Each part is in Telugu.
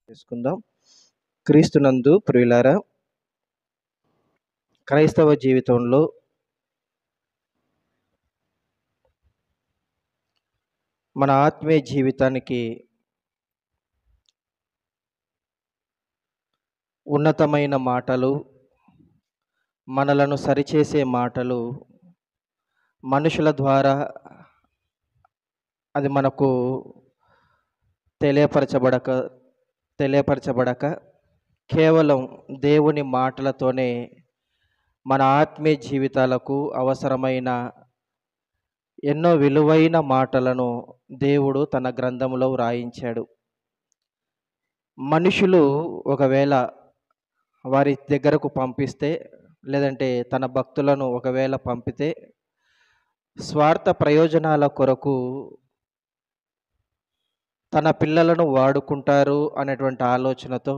చేసుకుందాం. క్రీస్తునందు ప్రియులారా, క్రైస్తవ జీవితంలో మన ఆత్మీయ జీవితానికి ఉన్నతమైన మాటలు, మనలను సరిచేసే మాటలు మనుషుల ద్వారా అది మనకు తెలియపరచబడక తెలియపరచబడక కేవలం దేవుని మాటలతోనే మన ఆత్మీయ జీవితాలకు అవసరమైన ఎన్నో విలువైన మాటలను దేవుడు తన గ్రంథంలో వ్రాయించాడు. మనుషులు ఒకవేళ వారి దగ్గరకు పంపిస్తే, లేదంటే తన భక్తులను ఒకవేళ పంపితే స్వార్థ ప్రయోజనాల కొరకు తన పిల్లలను వాడుకుంటారు అనేటువంటి ఆలోచనతో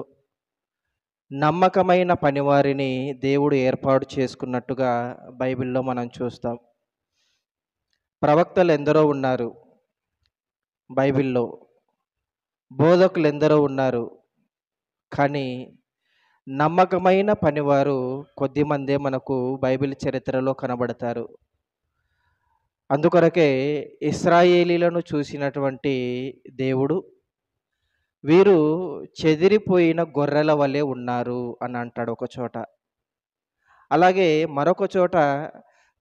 నమ్మకమైన పనివారిని దేవుడు ఏర్పాటు చేసుకున్నట్టుగా బైబిల్లో మనం చూస్తాం. ప్రవక్తలు ఎందరో ఉన్నారు బైబిల్లో, బోధకులు ఎందరో ఉన్నారు, కానీ నమ్మకమైన పనివారు కొద్దిమందే మనకు బైబిల్ చరిత్రలో కనబడతారు. అందుకొరకే ఇశ్రాయేలీలను చూసినటువంటి దేవుడు వీరు చెదిరిపోయిన గొర్రెల వలె ఉన్నారు అని అంటాడు ఒక చోట. అలాగే మరొక చోట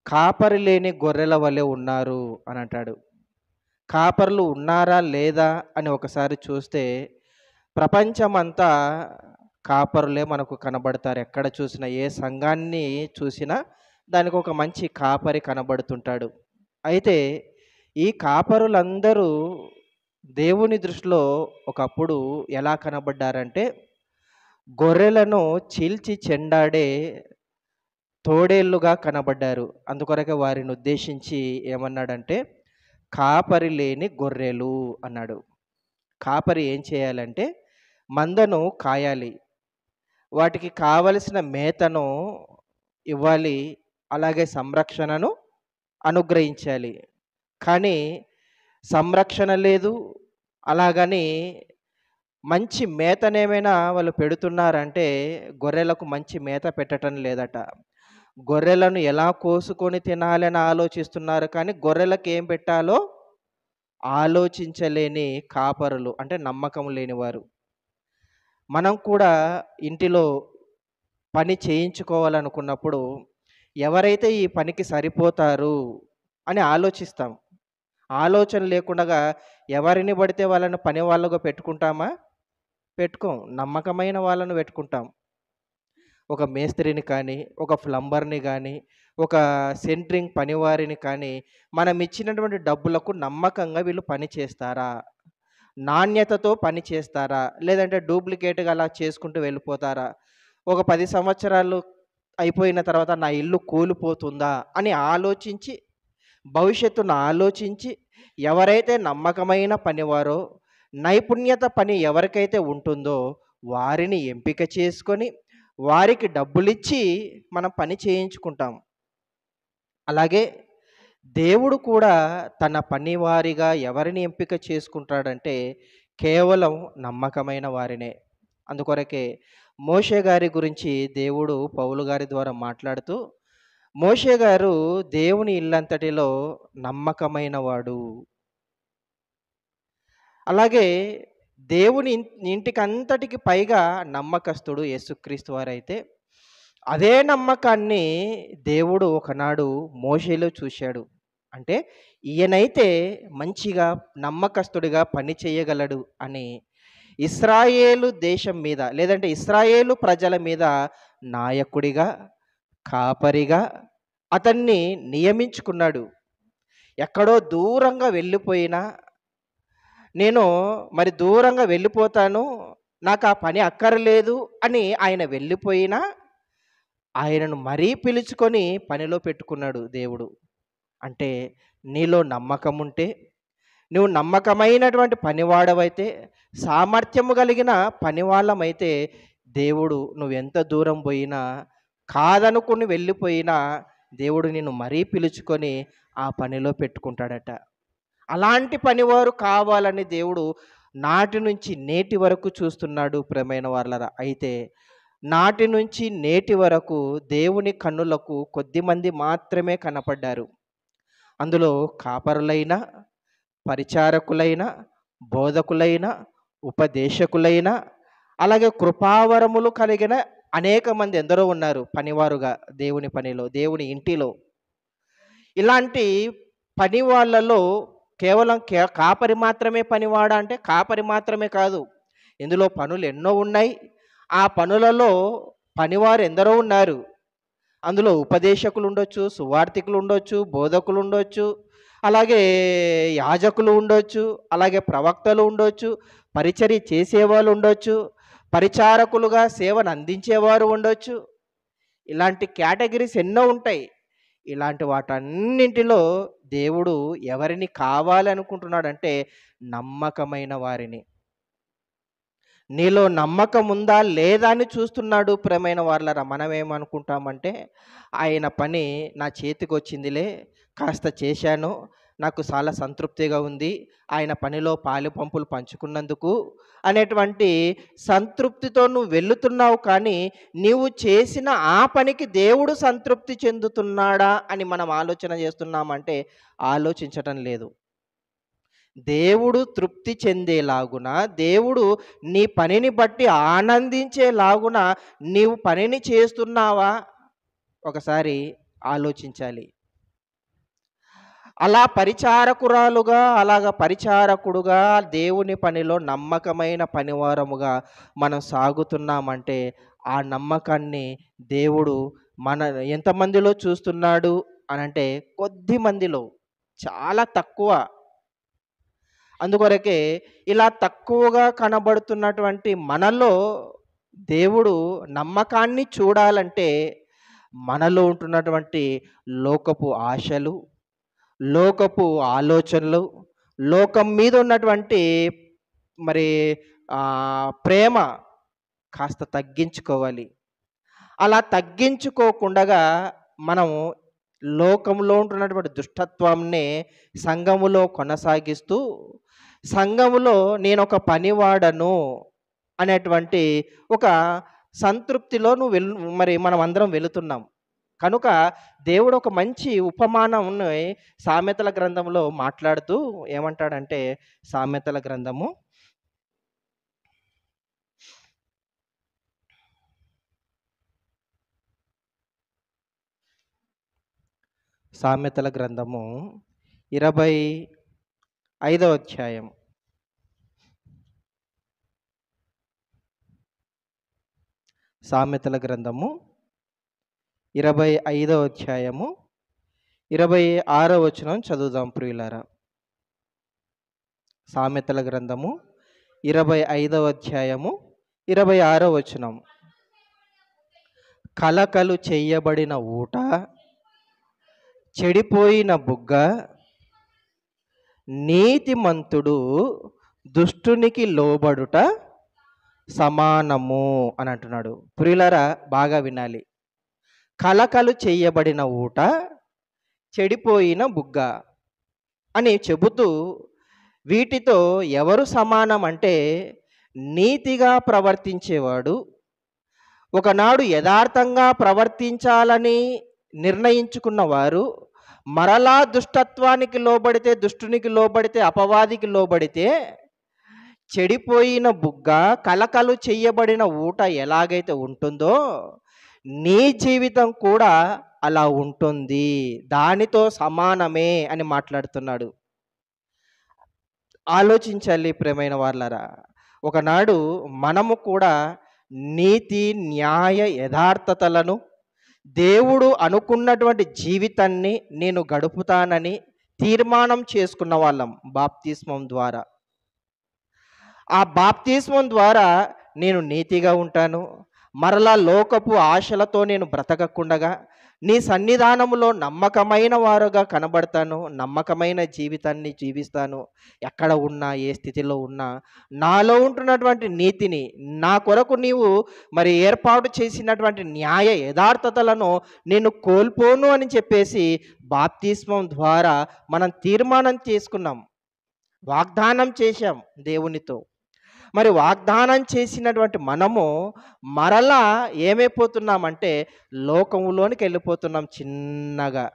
కాపరి లేని గొర్రెల వలె ఉన్నారు అని అంటాడు. కాపర్లు ఉన్నారా లేదా అని ఒకసారి చూస్తే ప్రపంచమంతా కాపరులే మనకు కనబడతారు. ఎక్కడ చూసినా, ఏ సంఘాన్ని చూసినా దానికి ఒక మంచి కాపరి కనబడుతుంటాడు. అయితే ఈ కాపరులందరూ దేవుని దృష్టిలో ఒకప్పుడు ఎలా కనబడ్డారంటే గొర్రెలను చీల్చి చెండాడే తోడేళ్లుగా కనబడ్డారు. అందుకొరకే వారిని ఉద్దేశించి ఏమన్నాడంటే కాపరి లేని గొర్రెలు అన్నాడు. కాపరి ఏం చేయాలంటే మందను కాయాలి, వాటికి కావలసిన మేతను ఇవ్వాలి, అలాగే సంరక్షణను అనుగ్రహించాలి. కానీ సంరక్షణ లేదు, అలాగని మంచి మేతనేమైనా వాళ్ళు పెడుతున్నారంటే గొర్రెలకు మంచి మేత పెట్టడం లేదట. గొర్రెలను ఎలా కోసుకొని తినాలని ఆలోచిస్తున్నారు, కానీ గొర్రెలకు ఏం పెట్టాలో ఆలోచించలేని కాపరులు, అంటే నమ్మకం లేనివారు. మనం కూడా ఇంటిలో పని చేయించుకోవాలనుకున్నప్పుడు ఎవరైతే ఈ పనికి సరిపోతారు అని ఆలోచిస్తాం. ఆలోచన లేకుండా ఎవరిని పడితే వాళ్ళని పని వాళ్ళగా పెట్టుకుంటామా? పెట్టుకోం. నమ్మకమైన వాళ్ళను పెట్టుకుంటాం. ఒక మేస్త్రిని కానీ, ఒక ప్లంబర్ని కానీ, ఒక సెంట్రింగ్ పనివారిని కానీ మనం ఇచ్చినటువంటి డబ్బులకు నమ్మకంగా వీళ్ళు పని చేస్తారా? నాణ్యతతో పని చేస్తారా? లేదంటే డూప్లికేట్గా అలా చేసుకుంటూ వెళ్ళిపోతారా? ఒక 10 సంవత్సరాలు అయిపోయిన తర్వాత నా ఇల్లు కూలిపోతుందా అని ఆలోచించి, భవిష్యత్తును ఆలోచించి ఎవరైతే నమ్మకమైన పనివారో, నైపుణ్యత పని ఎవరికైతే ఉంటుందో వారిని ఎంపిక చేసుకొని వారికి డబ్బులిచ్చి మనం పని చేయించుకుంటాం. అలాగే దేవుడు కూడా తన పనివారిగా ఎవరిని ఎంపిక చేసుకుంటాడంటే కేవలం నమ్మకమైన వారినే. అందుకొరకే మోషే గారి గురించి దేవుడు పౌలు గారి ద్వారా మాట్లాడుతూ, మోషే గారు దేవుని ఇల్లంతటిలో నమ్మకమైన వాడు. అలాగే దేవుని ఇంటికంతటికి పైగా నమ్మకస్తుడు యేసుక్రీస్తు వారైతే అదే నమ్మకాన్ని దేవుడు ఒకనాడు మోషేలో చూశాడు. అంటే ఈయనైతే మంచిగా నమ్మకస్తుడిగా పని చేయగలడు అని ఇశ్రాయేలు దేశం మీద, లేదంటే ఇశ్రాయేలు ప్రజల మీద నాయకుడిగా, కాపరిగా అతన్ని నియమించుకున్నాడు. ఎక్కడో దూరంగా వెళ్ళిపోయినా, నేను మరి దూరంగా వెళ్ళిపోతాను, నాకు ఆ పని అక్కర్లేదు అని ఆయన వెళ్ళిపోయినా ఆయనను మరీ పిలుచుకొని పనిలో పెట్టుకున్నాడు దేవుడు. అంటే నీలో నమ్మకం ఉంటే, నువ్వు నమ్మకమైనటువంటి పనివాడవైతే, సామర్థ్యము కలిగిన పనివాళ్ళమైతే దేవుడు నువ్వెంత దూరం పోయినా, కాదనుకుని వెళ్ళిపోయినా దేవుడు నిన్ను మరీ పిలుచుకొని ఆ పనిలో పెట్టుకుంటాడట. అలాంటి పనివారు కావాలని దేవుడు నాటి నుంచి నేటి వరకు చూస్తున్నాడు ప్రియమైన వాళ్ళరా. అయితే నాటి నుంచి నేటి వరకు దేవుని కన్నులకు కొద్దిమంది మాత్రమే కనపడ్డారు. అందులో కాపరులైన, పరిచారకులైన, బోధకులైన, ఉపదేశకులైన, అలాగే కృపావరములు కలిగిన అనేక మంది ఎందరో ఉన్నారు పనివారుగా దేవుని పనిలో, దేవుని ఇంటిలో. ఇలాంటి పని వాళ్ళలో కేవలం కాపరి మాత్రమే పనివాడా అంటే కాపరి మాత్రమే కాదు. ఇందులో పనులు ఎన్నో ఉన్నాయి. ఆ పనులలో పనివారు ఎందరో ఉన్నారు. అందులో ఉపదేశకులు ఉండొచ్చు, సువార్థికులు ఉండొచ్చు, బోధకులు ఉండొచ్చు, అలాగే యాజకులు ఉండొచ్చు, అలాగే ప్రవక్తలు ఉండొచ్చు, పరిచర్య చేసేవాళ్ళు ఉండొచ్చు, పరిచారకులుగా సేవను అందించేవారు ఉండొచ్చు. ఇలాంటి కేటగిరీస్ ఎన్నో ఉంటాయి. ఇలాంటి వాటన్నింటిలో దేవుడు ఎవరిని కావాలనుకుంటున్నాడంటే నమ్మకమైన వారిని. నీలో నమ్మకం ఉందా లేదా అని చూస్తున్నాడు ప్రియమైన వాళ్ళరా. మనం ఏమనుకుంటామంటే ఆయన పని నా చేతికి వచ్చిందిలే, కాస్త చేశాను, నాకు చాలా సంతృప్తిగా ఉంది, ఆయన పనిలో పాలు పంపులు పంచుకున్నందుకు అనేటువంటి సంతృప్తితో నువ్వు వెళుతున్నావు. కానీ నీవు చేసిన ఆ పనికి దేవుడు సంతృప్తి చెందుతున్నాడా అని మనం ఆలోచన చేస్తున్నామంటే ఆలోచించటం లేదు. దేవుడు తృప్తి చెందేలాగున, దేవుడు నీ పనిని బట్టి ఆనందించేలాగున నీవు పనిని చేస్తున్నావా ఒకసారి ఆలోచించాలి. అలా పరిచారకురాలుగా, అలాగ పరిచారకుడుగా దేవుని పనిలో నమ్మకమైన పనివారముగా మనం సాగుతున్నామంటే ఆ నమ్మకాన్ని దేవుడు మన ఎంతమందిలో చూస్తున్నాడు అనంటే కొద్ది మందిలో, చాలా తక్కువ. అందుకొరకే ఇలా తక్కువగా కనబడుతున్నటువంటి మనలో దేవుడు నమ్మకాన్ని చూడాలంటే మనలో ఉంటున్నటువంటి లోకపు ఆశలు, లోకపు ఆలోచనలు, లోకం మీద ఉన్నటువంటి మరి ప్రేమ కాస్త తగ్గించుకోవాలి. అలా తగ్గించుకోకుండా మనము లోకంలో ఉంటున్నటువంటి దుష్టత్వాన్ని సంఘములో కొనసాగిస్తూ, సంఘములో నేను ఒక పనివాడను అనేటువంటి ఒక సంతృప్తిలో మరి మనం అందరం వెళుతున్నాం. కనుక దేవుడు ఒక మంచి ఉపమానంని సామెతల గ్రంథంలో మాట్లాడుతూ ఏమంటాడంటే, సామెతల గ్రంథము 25వ అధ్యాయం. సామెతల గ్రంథము 25వ అధ్యాయము 26వ వచనం చదువుదాం ప్రియులారా. సామెతల గ్రంథము 25వ అధ్యాయము 26వ వచనం. కలకలు చేయబడిన ఊట, చెడిపోయిన బుగ్గ, నీతిమంతుడు దుష్టునికి లోబడుట సమానము అని అంటున్నాడు. ప్రియులారా బాగా వినాలి. కలకలు చేయబడిన ఊట, చెడిపోయిన బుగ్గ అని చెబుతూ వీటితో ఎవరు సమానం అంటే నీతిగా ప్రవర్తించేవాడు, ఒకనాడు యథార్థంగా ప్రవర్తించాలని నిర్ణయించుకున్నవారు మరలా దుష్టత్వానికి లోబడితే, దుష్టునికి లోబడితే, అపవాదికి లోబడితే చెడిపోయిన బుగ్గ, కలకలు చెయ్యబడిన ఊట ఎలాగైతే ఉంటుందో నీ జీవితం కూడా అలా ఉంటుంది, దానితో సమానమే అని మాట్లాడుతున్నాడు. ఆలోచించాలి ప్రియమైన వాళ్ళరా. ఒకనాడు మనము కూడా నీతి, న్యాయ, యథార్థతలను, దేవుడు అనుకున్నటువంటి జీవితాన్ని నేను గడుపుతానని తీర్మానం చేసుకున్న వాళ్ళం బాప్తిస్మం ద్వారా. ఆ బాప్తిస్మం ద్వారా నేను నీతిగా ఉంటాను, మరలా లోకపు ఆశలతో నేను బ్రతకకుండగా నీ సన్నిధానములో నమ్మకమైన వారుగా కనబడతాను, నమ్మకమైన జీవితాన్ని జీవిస్తాను. ఎక్కడ ఉన్నా, ఏ స్థితిలో ఉన్నా నాలో ఉంటున్నటువంటి నీతిని, నా కొరకు నీవు మరి ఏర్పాటు చేసినటువంటి న్యాయ యథార్థతలను నేను కోల్పోను అని చెప్పేసి బాప్తిస్మం ద్వారా మనం తీర్మానం చేసుకున్నాం. వాగ్దానం చేశాం దేవునితో. మరి వాగ్దానం చేసినటువంటి మనము మరలా ఏమైపోతున్నామంటే లోకములోనికి వెళ్ళిపోతున్నాం చిన్నగా.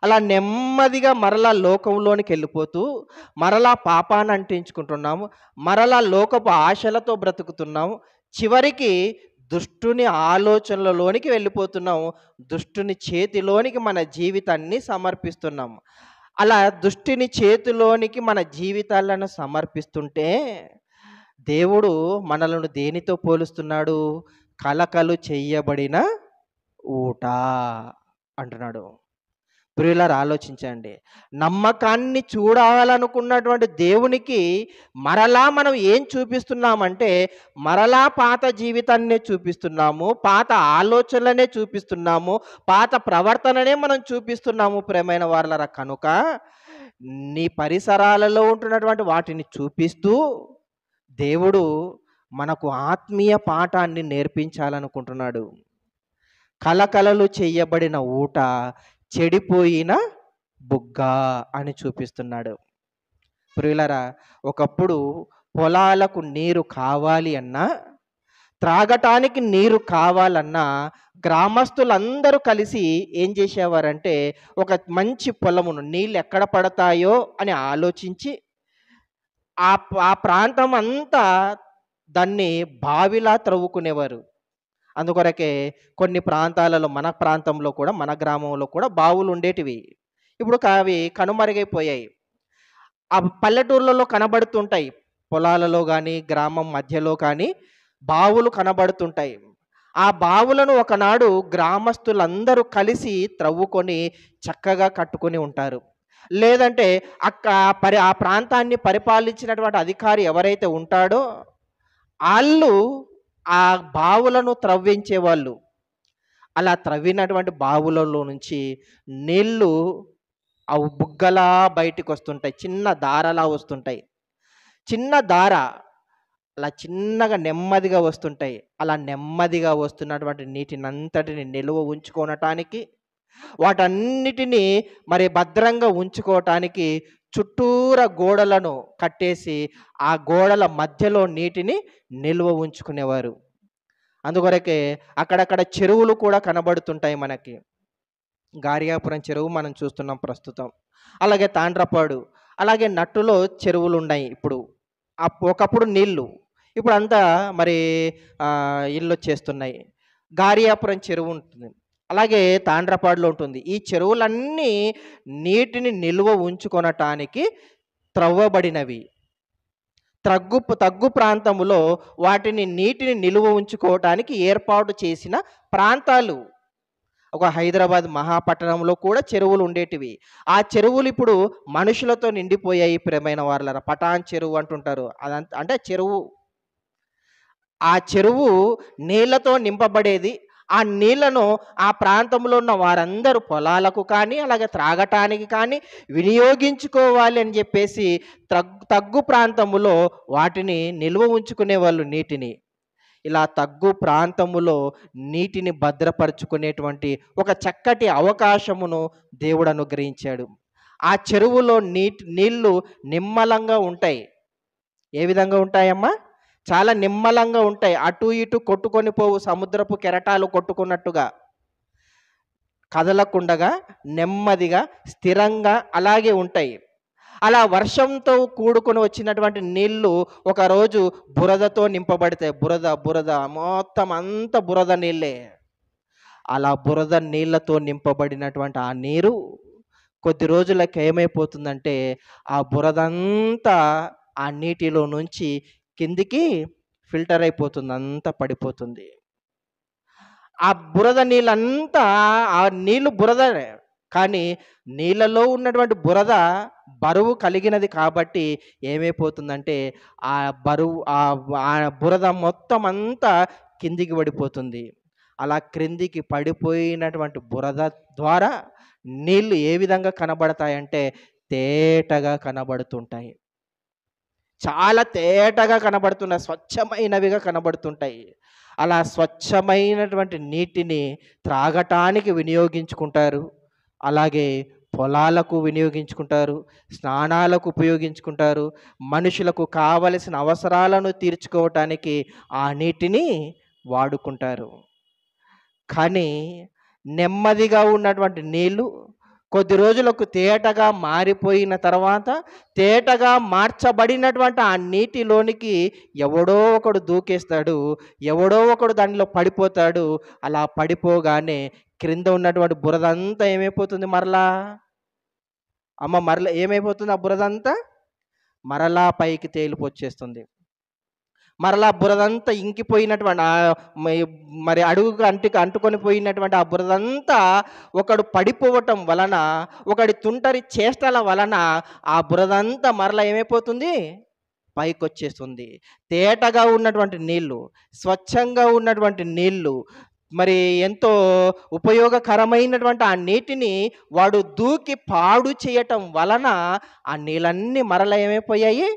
అలా నెమ్మదిగా మరలా లోకంలోనికి వెళ్ళిపోతూ మరలా పాపాన్ని అంటించుకుంటున్నాము. మరలా లోకపు ఆశలతో బ్రతుకుతున్నాము. చివరికి దుష్టుని ఆలోచనలలోనికి వెళ్ళిపోతున్నాము. దుష్టుని చేతిలోనికి మన జీవితాన్ని సమర్పిస్తున్నాము. అలా దుష్టుని చేతిలోనికి మన జీవితాలను సమర్పిస్తుంటే దేవుడు మనలను దేనితో పోలుస్తున్నాడు? కలకలు చెయ్యబడిన ఊట అంటున్నాడు. ప్రియులారా ఆలోచించండి. నమ్మకాన్ని చూడాలనుకున్నటువంటి దేవునికి మరలా మనం ఏం చూపిస్తున్నామంటే మరలా పాత జీవితాన్నే చూపిస్తున్నాము, పాత ఆలోచనలనే చూపిస్తున్నాము, పాత ప్రవర్తననే మనం చూపిస్తున్నాము ప్రియమైన వారలారా. కనుక నీ పరిసరాలలో ఉంటున్నటువంటి వాటిని చూపిస్తూ దేవుడు మనకు ఆత్మీయ పాఠాన్ని నేర్పించాలనుకుంటున్నాడు. కలకలలు చేయబడిన ఊట, చెడిపోయిన బుగ్గ అని చూపిస్తున్నాడు. ప్రియులరా, ఒకప్పుడు పొలాలకు నీరు కావాలి అన్నా, త్రాగటానికి నీరు కావాలన్నా గ్రామస్తులందరూ కలిసి ఏం చేసేవారంటే ఒక మంచి పొలమును నీళ్ళు ఎక్కడ పడతాయో అని ఆలోచించి ఆ ప్రాంతం అంతా దాన్ని బావిలా త్రవ్వుకునేవారు. అందుకొరకే కొన్ని ప్రాంతాలలో మన ప్రాంతంలో కూడా మన గ్రామంలో కూడా బావులు ఉండేటివి. ఇప్పుడు అవి కనుమరుగైపోయాయి. ఆ పల్లెటూర్లలో కనబడుతుంటాయి. పొలాలలో కానీ గ్రామం మధ్యలో కానీ బావులు కనబడుతుంటాయి. ఆ బావులను ఒకనాడు గ్రామస్తులందరూ కలిసి త్రవ్వుకొని చక్కగా కట్టుకొని ఉంటారు. లేదంటే ఆ ప్రాంతాన్ని పరిపాలించినటువంటి అధికారి ఎవరైతే ఉంటాడో వాళ్ళు ఆ బావులను త్రవ్వించేవాళ్ళు. అలా త్రవ్వినటువంటి బావులలో నుంచి నీళ్ళు అవి బుగ్గలా బయటికి వస్తుంటాయి. చిన్న దారలా వస్తుంటాయి. చిన్న దార అలా చిన్నగా నెమ్మదిగా వస్తుంటాయి. అలా నెమ్మదిగా వస్తున్నటువంటి నీటినంతటిని నిలువ ఉంచుకోవటానికి, వాటన్నిటినీ మరి భద్రంగా ఉంచుకోవటానికి చుట్టూరా గోడలను కట్టేసి ఆ గోడల మధ్యలో నీటిని నిల్వ ఉంచుకునేవారు. అందుకొరకే అక్కడక్కడ చెరువులు కూడా కనబడుతుంటాయి మనకి. గారియాపురం చెరువు మనం చూస్తున్నాం ప్రస్తుతం. అలాగే తాండ్రపాడు, అలాగే నట్టులో చెరువులు ఉన్నాయి. ఇప్పుడు ఒకప్పుడు నీళ్ళు, ఇప్పుడు అంతా మరి ఇల్లు వచ్చేస్తున్నాయి. గారియాపురం చెరువు ఉంటుంది, అలాగే తాండ్రపాడులో ఉంటుంది. ఈ చెరువులన్నీ నీటిని నిల్వ ఉంచుకొనటానికి త్రవ్వబడినవి. తగ్గు ప్రాంతములో వాటిని నీటిని నిలువ ఉంచుకోవటానికి ఏర్పాటు చేసిన ప్రాంతాలు. ఒక హైదరాబాద్ మహాపట్టణంలో కూడా చెరువులు ఉండేటివి. ఆ చెరువులు ఇప్పుడు మనుషులతో నిండిపోయాయి ప్రియమైన వారలారా. పటాన్ చెరువు అంటుంటారు. అదంతా అంటే చెరువు. ఆ చెరువు నీళ్లతో నింపబడేది. ఆ నీళ్లను ఆ ప్రాంతంలో ఉన్న వారందరూ పొలాలకు కానీ అలాగే త్రాగటానికి కానీ వినియోగించుకోవాలి అని చెప్పేసి తగ్గు ప్రాంతములో వాటిని నిల్వ ఉంచుకునే వాళ్ళు నీటిని. ఇలా తగ్గు ప్రాంతములో నీటిని భద్రపరుచుకునేటువంటి ఒక చక్కటి అవకాశమును దేవుడు అనుగ్రహించాడు. ఆ చెరువులో నీళ్లు నిమ్మలంగా ఉంటాయి. ఏ విధంగా ఉంటాయమ్మా? చాలా నిమ్మలంగా ఉంటాయి. అటు ఇటు కొట్టుకొని పోవు, సముద్రపు కెరటాలు కొట్టుకున్నట్టుగా కదలకుండగా నెమ్మదిగా స్థిరంగా అలాగే ఉంటాయి. అలా వర్షంతో కూడుకొని వచ్చినటువంటి నీళ్లు ఒకరోజు బురదతో నింపబడతాయి. బురద మొత్తం అంత బురద నీళ్ళే. అలా బురద నీళ్లతో నింపబడినటువంటి ఆ నీరు కొద్ది రోజులకు ఏమైపోతుందంటే ఆ బురదంతా ఆ నీటిలో నుంచి కిందికి ఫిల్టర్ అయిపోతుంది, అంతా పడిపోతుంది. ఆ బురద నీళ్ళంతా ఆ నీళ్లు బురదనే, కానీ నీళ్ళలో ఉన్నటువంటి బురద బరువు కలిగినది కాబట్టి ఏమైపోతుందంటే ఆ బరువు ఆ బురద మొత్తం అంతా కిందికి పడిపోతుంది. అలా క్రిందికి పడిపోయినటువంటి బురద ద్వారా నీళ్లు ఏ విధంగా కనబడతాయంటే తేటగా కనబడుతుంటాయి. చాలా తేటగా కనబడుతున్నాయి, స్వచ్ఛమైనవిగా కనబడుతుంటాయి. అలా స్వచ్ఛమైనటువంటి నీటిని త్రాగటానికి వినియోగించుకుంటారు. అలాగే పొలాలకు వినియోగించుకుంటారు, స్నానాలకు ఉపయోగించుకుంటారు, మనుషులకు కావలసిన అవసరాలను తీర్చుకోవటానికి ఆ నీటిని వాడుకుంటారు. కానీ నెమ్మదిగా ఉన్నటువంటి నీళ్ళు కొద్ది రోజులకు తేటగా మారిపోయిన తర్వాత, తేటగా మార్చబడినటువంటి ఆ నీటిలోనికి ఎవడో ఒకడు దూకేస్తాడు, ఎవడో ఒకడు దానిలో పడిపోతాడు. అలా పడిపోగానే క్రింద ఉన్నటువంటి బురదంతా ఏమైపోతుంది మరలా? మరలా ఏమైపోతుంది? ఆ బురదంతా మరలా పైకి తేలిపొచ్చేస్తుంది. మరలా బురదంతా ఇంకిపోయినటువంటి మరి అడుగుకు అంటుకొని పోయినటువంటి ఆ బురదంతా ఒకడు పడిపోవటం వలన, ఒకడి తుంటరి చేష్టల వలన ఆ బురదంతా మరలా ఏమైపోతుంది? పైకొచ్చేస్తుంది. తేటగా ఉన్నటువంటి నీళ్ళు, స్వచ్ఛంగా ఉన్నటువంటి నీళ్ళు, మరి ఎంతో ఉపయోగకరమైనటువంటి ఆ నీటిని వాడు దూకి పాడు చేయటం వలన ఆ నీళ్ళన్నీ మరలా ఏమైపోయాయి?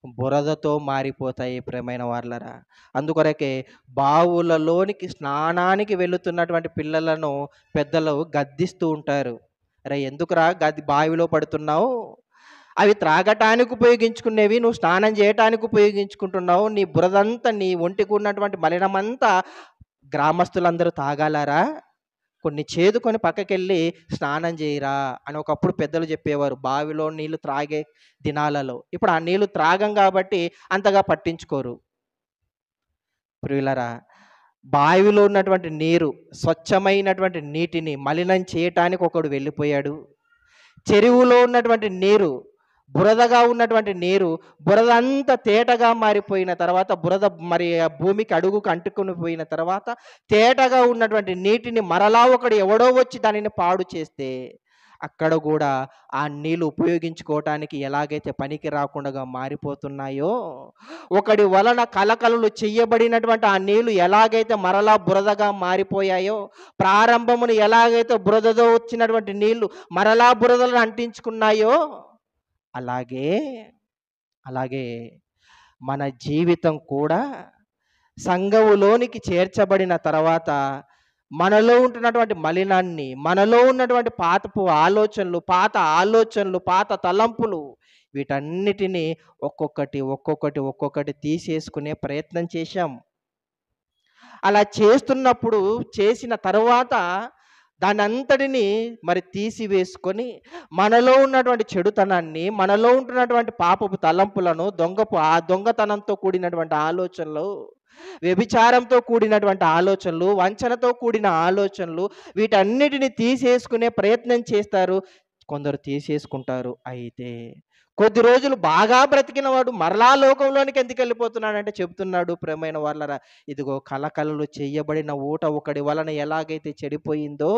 బురదతో మారిపోతాయి ప్రియమైన వాళ్ళరా. అందుకొరకే బావులలోనికి స్నానానికి వెళుతున్నటువంటి పిల్లలను పెద్దలు గద్దిస్తూ ఉంటారు. అరే ఎందుకురా బావిలో పడుతున్నావు? అవి త్రాగటానికి ఉపయోగించుకునేవి, నువ్వు స్నానం చేయటానికి ఉపయోగించుకుంటున్నావు. నీ బురదంతా, నీ ఒంటికి ఉన్నటువంటి మలినమంతా గ్రామస్తులందరూ తాగాలారా? కొన్ని చేదుకొని పక్కకెళ్ళి స్నానం చేయరా అని ఒకప్పుడు పెద్దలు చెప్పేవారు బావిలో నీళ్లు త్రాగే దినాలలో. ఇప్పుడు ఆ నీళ్లు త్రాగం కాబట్టి అంతగా పట్టించుకోరు. ప్రియులరా, బావిలో ఉన్నటువంటి నీరు, స్వచ్ఛమైనటువంటి నీటిని మలినం చేయటానికి ఒకడు వెళ్ళిపోయాడు. చెరువులో ఉన్నటువంటి నీరు, బురదగా ఉన్నటువంటి నీరు, బురద అంతా తేటగా మారిపోయిన తర్వాత, బురద మరి భూమికి అడుగుకు అంటుకొని పోయిన తర్వాత, తేటగా ఉన్నటువంటి నీటిని మరలా ఒకడు ఎవడో వచ్చి దానిని పాడు చేస్తే, అక్కడ కూడా ఆ నీళ్ళు ఉపయోగించుకోవటానికి ఎలాగైతే పనికి రాకుండా మారిపోతున్నాయో, ఒకడి వలన కలకలలు చెయ్యబడినటువంటి ఆ నీళ్లు ఎలాగైతే మరలా బురదగా మారిపోయాయో, ప్రారంభమును ఎలాగైతే బురదతో వచ్చినటువంటి నీళ్లు మరలా బురదలను అంటించుకున్నాయో, అలాగే మన జీవితం కూడా సంఘములోనికి చేర్చబడిన తర్వాత మనలో ఉంటున్నటువంటి మలినాన్ని, మనలో ఉన్నటువంటి పాతపు ఆలోచనలు, పాత తలంపులు, వీటన్నిటినీ ఒక్కొక్కటి తీసేసుకునే ప్రయత్నం చేశాం. అలా చేసిన తర్వాత దాని అంతటిని మరి తీసివేసుకొని మనలో ఉన్నటువంటి చెడుతనాన్ని, మనలో ఉంటున్నటువంటి పాపపు తలంపులను, దొంగతనంతో కూడినటువంటి ఆలోచనలు, వ్యభిచారంతో కూడినటువంటి ఆలోచనలు, వంచనతో కూడిన ఆలోచనలు, వీటన్నిటిని తీసేసుకునే ప్రయత్నం చేస్తారు. కొందరు తీసేసుకుంటారు. అయితే కొద్ది రోజులు బాగా బ్రతికిన వాడు మరలా లోకంలోనికి ఎందుకు వెళ్ళిపోతున్నాడంటే చెబుతున్నాడు ప్రియమైన వాళ్ళరా, ఇదిగో కలకలలు చేయబడిన ఊట ఒకడి వలన ఎలాగైతే చెడిపోయిందో,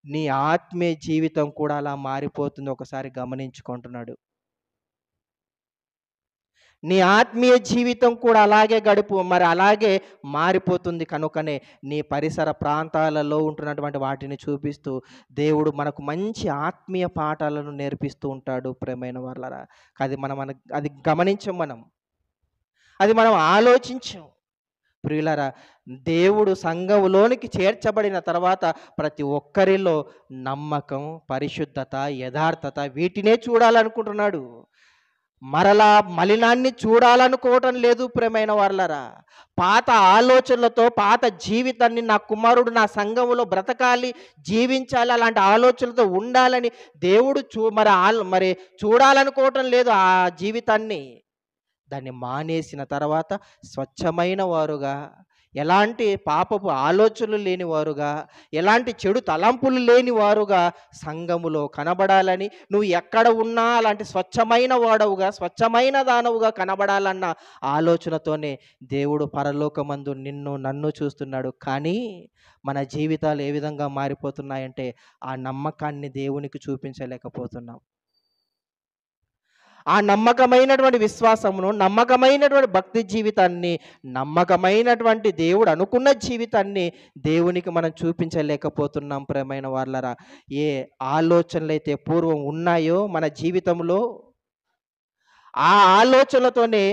నీ ఆత్మీయ జీవితం కూడా అలా మారిపోతుంది. ఒకసారి గమనించుకుంటున్నాడు. నీ ఆత్మీయ జీవితం కూడా అలాగే మారిపోతుంది. కనుకనే నీ పరిసర ప్రాంతాలలో ఉంటున్నటువంటి వాటిని చూపిస్తూ దేవుడు మనకు మంచి ఆత్మీయ పాఠాలను నేర్పిస్తూ ఉంటాడు ప్రియమైన వాళ్ళరా. అది గమనించం, అది మనం ఆలోచించం. ప్రియులరా, దేవుడు సంఘములోనికి చేర్చబడిన తర్వాత ప్రతి ఒక్కరిలో నమ్మకం, పరిశుద్ధత, యథార్థత వీటినే చూడాలనుకుంటున్నాడు. మరలా మలినాన్ని చూడాలనుకోవటం లేదు ప్రియమైన వాళ్ళరా. పాత ఆలోచనలతో, పాత జీవితాన్ని నా కుమారుడు నా సంఘములో బ్రతకాలి, జీవించాలి, అలాంటి ఆలోచనలతో ఉండాలని దేవుడు మరి చూడాలనుకోవటం లేదు ఆ జీవితాన్ని. దాన్ని మానేసిన తర్వాత స్వచ్ఛమైన వారుగా, ఎలాంటి పాపపు ఆలోచనలు లేని వారుగా, ఎలాంటి చెడు తలంపులు లేని వారుగా సంఘములో కనబడాలని, నువ్వు ఎక్కడ ఉన్నా అలాంటి స్వచ్ఛమైన వాడవుగా, స్వచ్ఛమైన దానవుగా కనబడాలన్న ఆలోచనతోనే దేవుడు పరలోకమందు నన్ను చూస్తున్నాడు. కానీ మన జీవితాలు ఏ విధంగా మారిపోతున్నాయంటే ఆ నమ్మకాన్ని దేవునికి చూపించలేకపోతున్నాం. ఆ నమ్మకమైనటువంటి విశ్వాసమును, నమ్మకమైనటువంటి భక్తి జీవితాన్ని, నమ్మకమైనటువంటి దేవుడు అనుకున్న జీవితాన్ని దేవునికి మనం చూపించలేకపోతున్నాం ప్రియమైన వాళ్ళరా. ఏ ఆలోచనలు అయితే పూర్వం ఉన్నాయో మన జీవితంలో, ఆ ఆలోచనలతోనే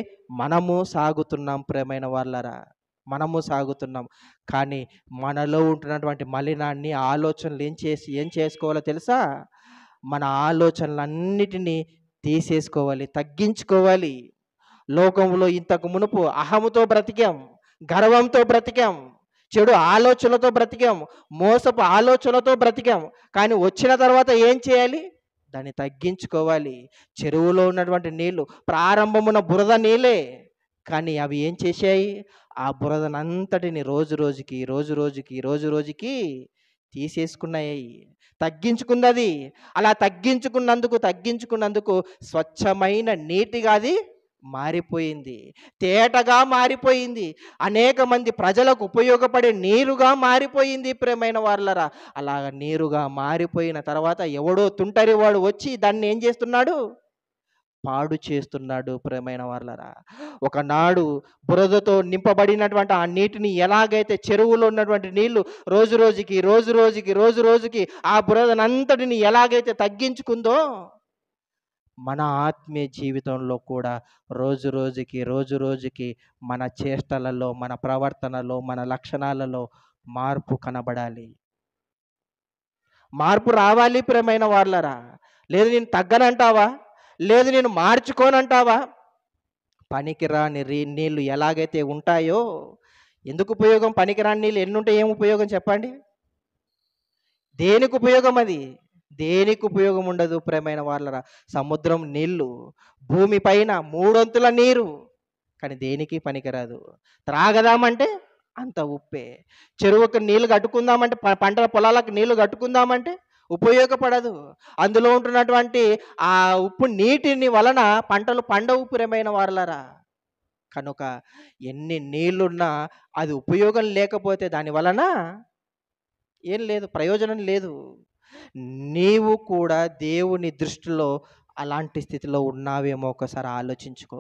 మనము సాగుతున్నాం ప్రియమైన వాళ్ళరా. మనము సాగుతున్నాం. కానీ మనలో ఉంటున్నటువంటి మలినాన్ని, ఆలోచనలు ఏం చేసుకోవాలో తెలుసా? మన ఆలోచనలన్నిటినీ తీసేసుకోవాలి, తగ్గించుకోవాలి. లోకంలో ఇంతకు మునుపు అహముతో బ్రతికాం, గర్వంతో బ్రతికాం, చెడు ఆలోచనలతో బ్రతికాం, మోసపు ఆలోచనలతో బ్రతికాం. కానీ వచ్చిన తర్వాత ఏం చేయాలి? దాన్ని తగ్గించుకోవాలి. చెరువులో ఉన్నటువంటి నీళ్లు ప్రారంభమున బురద నీళ్ళే, కానీ అవి ఏం చేశాయి? ఆ బురదనంతటిని రోజు రోజుకి తీసేసుకున్నాయి, తగ్గించుకుందది. అలా తగ్గించుకున్నందుకు స్వచ్ఛమైన నీటిగా అది మారిపోయింది, తేటగా మారిపోయింది, అనేక మంది ప్రజలకు ఉపయోగపడే నీరుగా మారిపోయింది. ప్రియమైన వాళ్ళరా, అలాగ నీరుగా మారిపోయిన తర్వాత ఎవడో తుంటరి వాడు వచ్చి దాన్ని ఏం చేస్తున్నాడు? పాడు చేస్తున్నాడు. ప్రియమైన వాళ్ళరా, ఒకనాడు బురదతో నింపబడినటువంటి ఆ నీటిని ఎలాగైతే చెరువులో ఉన్నటువంటి నీళ్లు రోజు రోజుకి ఆ బురదనంతటిని ఎలాగైతే తగ్గించుకుందో, మన ఆత్మీయ జీవితంలో కూడా రోజు రోజుకి మన చేష్టలలో, మన ప్రవర్తనలో, మన లక్షణాలలో మార్పు కనబడాలి, మార్పు రావాలి. ప్రియమైన వాళ్ళరా, లేదు నేను తగ్గనంటావా? లేదు నేను మార్చుకోనంటావా? పనికిరాని నీళ్ళు ఎలాగైతే ఉంటాయో, ఎందుకు ఉపయోగం? పనికిరాని నీళ్ళు ఎన్నుంటే ఏం ఉపయోగం చెప్పండి? దేనికి ఉపయోగం? అది దేనికి ఉపయోగం ఉండదు. ప్రియమైన వాళ్ళరా, సముద్రం నీళ్ళు, భూమి పైన 3 నీరు, కానీ దేనికి పనికిరాదు. త్రాగదామంటే అంత ఉప్పే. చెరువుకు నీళ్లు కట్టుకుందామంటే, పంటల పొలాలకు నీళ్లు కట్టుకుందామంటే ఉపయోగపడదు. అందులో ఉంటున్నటువంటి ఆ ఉప్పు నీటిని వలన పంటలు పండవు. ప్రియమైన వాళ్ళరా, కనుక ఎన్ని నీళ్లున్నా అది ఉపయోగం లేకపోతే దాని వలన ఏం లేదు, ప్రయోజనం లేదు. నీవు కూడా దేవుని దృష్టిలో అలాంటి స్థితిలో ఉన్నావేమో ఒకసారి ఆలోచించుకో.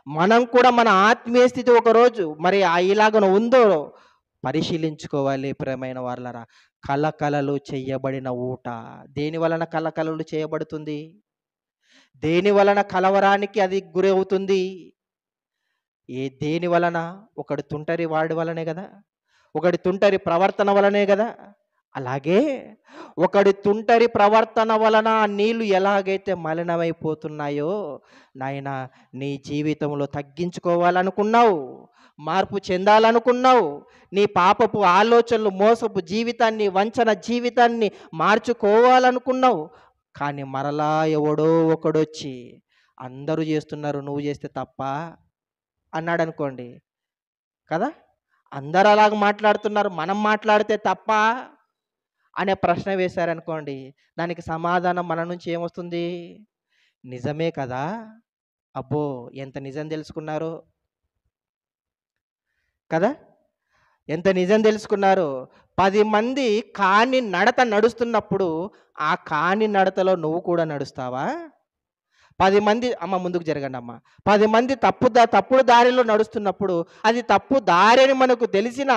మనం కూడా మన ఆత్మీయ స్థితి ఒకరోజు మరి ఇలాగన ఉందో పరిశీలించుకోవాలి. ప్రియమైన వాళ్ళరా, కలకలలు చేయబడిన ఊట దేని వలన కలకలలు చేయబడుతుంది? దేని వలన కలవరానికి అది గురవుతుంది? దేని వలన? ఒకటి తుంటరి వాడి వలనే కదా, ఒకటి తుంటరి ప్రవర్తన వలనే కదా. అలాగే ఒకడి తుంటరి ప్రవర్తన వలన ఆ నీళ్లు ఎలాగైతే మలినమైపోతున్నాయో, నాయన నీ జీవితంలో తగ్గించుకోవాలనుకున్నావు, మార్పు చెందాలనుకున్నావు, నీ పాపపు ఆలోచనలు, మోసపు జీవితాన్ని, వంచన జీవితాన్ని మార్చుకోవాలనుకున్నావు. కానీ మరలా ఎవడో ఒకడొచ్చి అందరూ చేస్తున్నారు, నువ్వు చేస్తే తప్ప అన్నాడు అనుకోండి కదా. అందరూ అలాగ మాట్లాడుతున్నారు, మనం మాట్లాడితే తప్ప అనే ప్రశ్న వేశారనుకోండి, దానికి సమాధానం మన నుంచి ఏమొస్తుంది? నిజమే కదా, అబ్బో ఎంత నిజం తెలుసుకున్నారు కదా, ఎంత నిజం తెలుసుకున్నారు. 10 మంది కాని నడత నడుస్తున్నప్పుడు ఆ కాని నడతలో నువ్వు కూడా నడుస్తావా? 10 మంది అమ్మ ముందుకు జరగండి అమ్మ, 10 మంది తప్పుడు దారిలో నడుస్తున్నప్పుడు అది తప్పు దారి అని మనకు తెలిసిన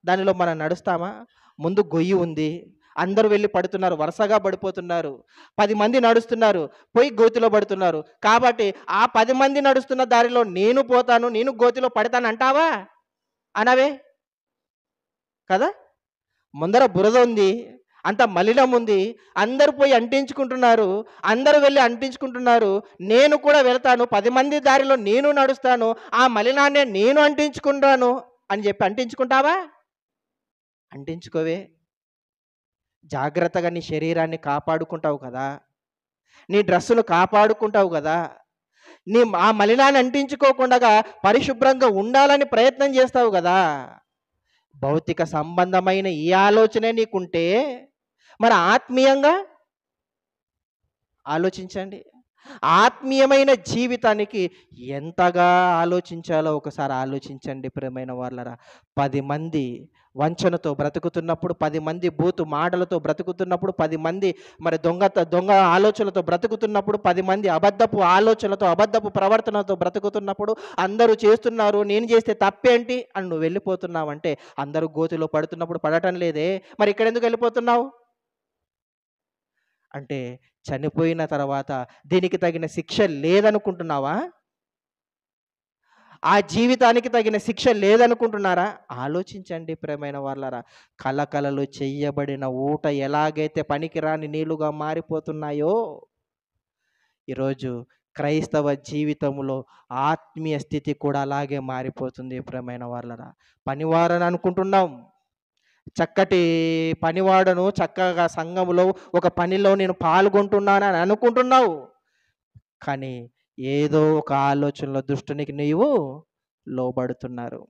దానిలో మనం నడుస్తామా? ముందు గొయ్యి ఉంది, అందరూ వెళ్ళి పడుతున్నారు, వరుసగా పడిపోతున్నారు. 10 మంది నడుస్తున్నారు, పోయి గోతిలో పడుతున్నారు. కాబట్టి ఆ 10 మంది నడుస్తున్న దారిలో నేను పోతాను, నేను గోతిలో పడతాను అంటావా? అనవే కదా. ముందర బురద ఉంది, అంత మలినం ఉంది, అందరూ పోయి అంటించుకుంటున్నారు, అందరూ వెళ్ళి అంటించుకుంటున్నారు, నేను కూడా వెళ్తాను, 10 మంది దారిలో నేను నడుస్తాను, ఆ మలినాన్నే నేను అంటించుకుంటాను అని చెప్పి అంటించుకుంటావా? అంటించుకోవే. జాగ్రత్తగా నీ శరీరాన్ని కాపాడుకుంటావు కదా, నీ డ్రెస్సును కాపాడుకుంటావు కదా, ఆ మలినాన్ని అంటించుకోకుండా పరిశుభ్రంగా ఉండాలని ప్రయత్నం చేస్తావు కదా. భౌతిక సంబంధమైన ఈ ఆలోచనే నీకుంటే మరి ఆత్మీయంగా ఆలోచించండి. ఆత్మీయమైన జీవితానికి ఎంతగా ఆలోచించాలో ఒకసారి ఆలోచించండి. ప్రియమైన వాళ్ళరా, 10 మంది వంచనతో బ్రతుకుతున్నప్పుడు, 10 మంది బూతు మాటలతో బ్రతుకుతున్నప్పుడు, 10 మంది మరి దొంగ ఆలోచనలతో బ్రతుకుతున్నప్పుడు, 10 మంది అబద్ధపు ఆలోచనలతో, అబద్ధపు ప్రవర్తనతో బ్రతుకుతున్నప్పుడు, అందరూ చేస్తున్నారు, నేను చేస్తే తప్పేంటి అని నువ్వు వెళ్ళిపోతున్నావంటే, అందరూ గోతిలో పడుతున్నప్పుడు పడటం లేదే, మరి ఇక్కడ ఎందుకు వెళ్ళిపోతున్నావు? అంటే చనిపోయిన తర్వాత దీనికి తగిన శిక్ష లేదనుకుంటున్నావా? ఆ జీవితానికి తగిన శిక్ష లేదనుకుంటున్నారా? ఆలోచించండి ప్రియమైన వాళ్ళారా. కలకలలు చెయ్యబడిన ఊట ఎలాగైతే పనికిరాని నీళ్లుగా మారిపోతున్నాయో, ఈరోజు క్రైస్తవ జీవితంలో ఆత్మీయ స్థితి కూడా అలాగే మారిపోతుంది ప్రియమైన వాళ్ళారా. పనివారని అనుకుంటున్నాం. చక్కటి పనివాడను, చక్కగా సంఘములో ఒక పనిలో నేను పాల్గొంటున్నానని అనుకుంటున్నావు. కానీ ఏదో ఒక ఆలోచనలో దుష్టునికి నీవు లోబడుతున్నారు.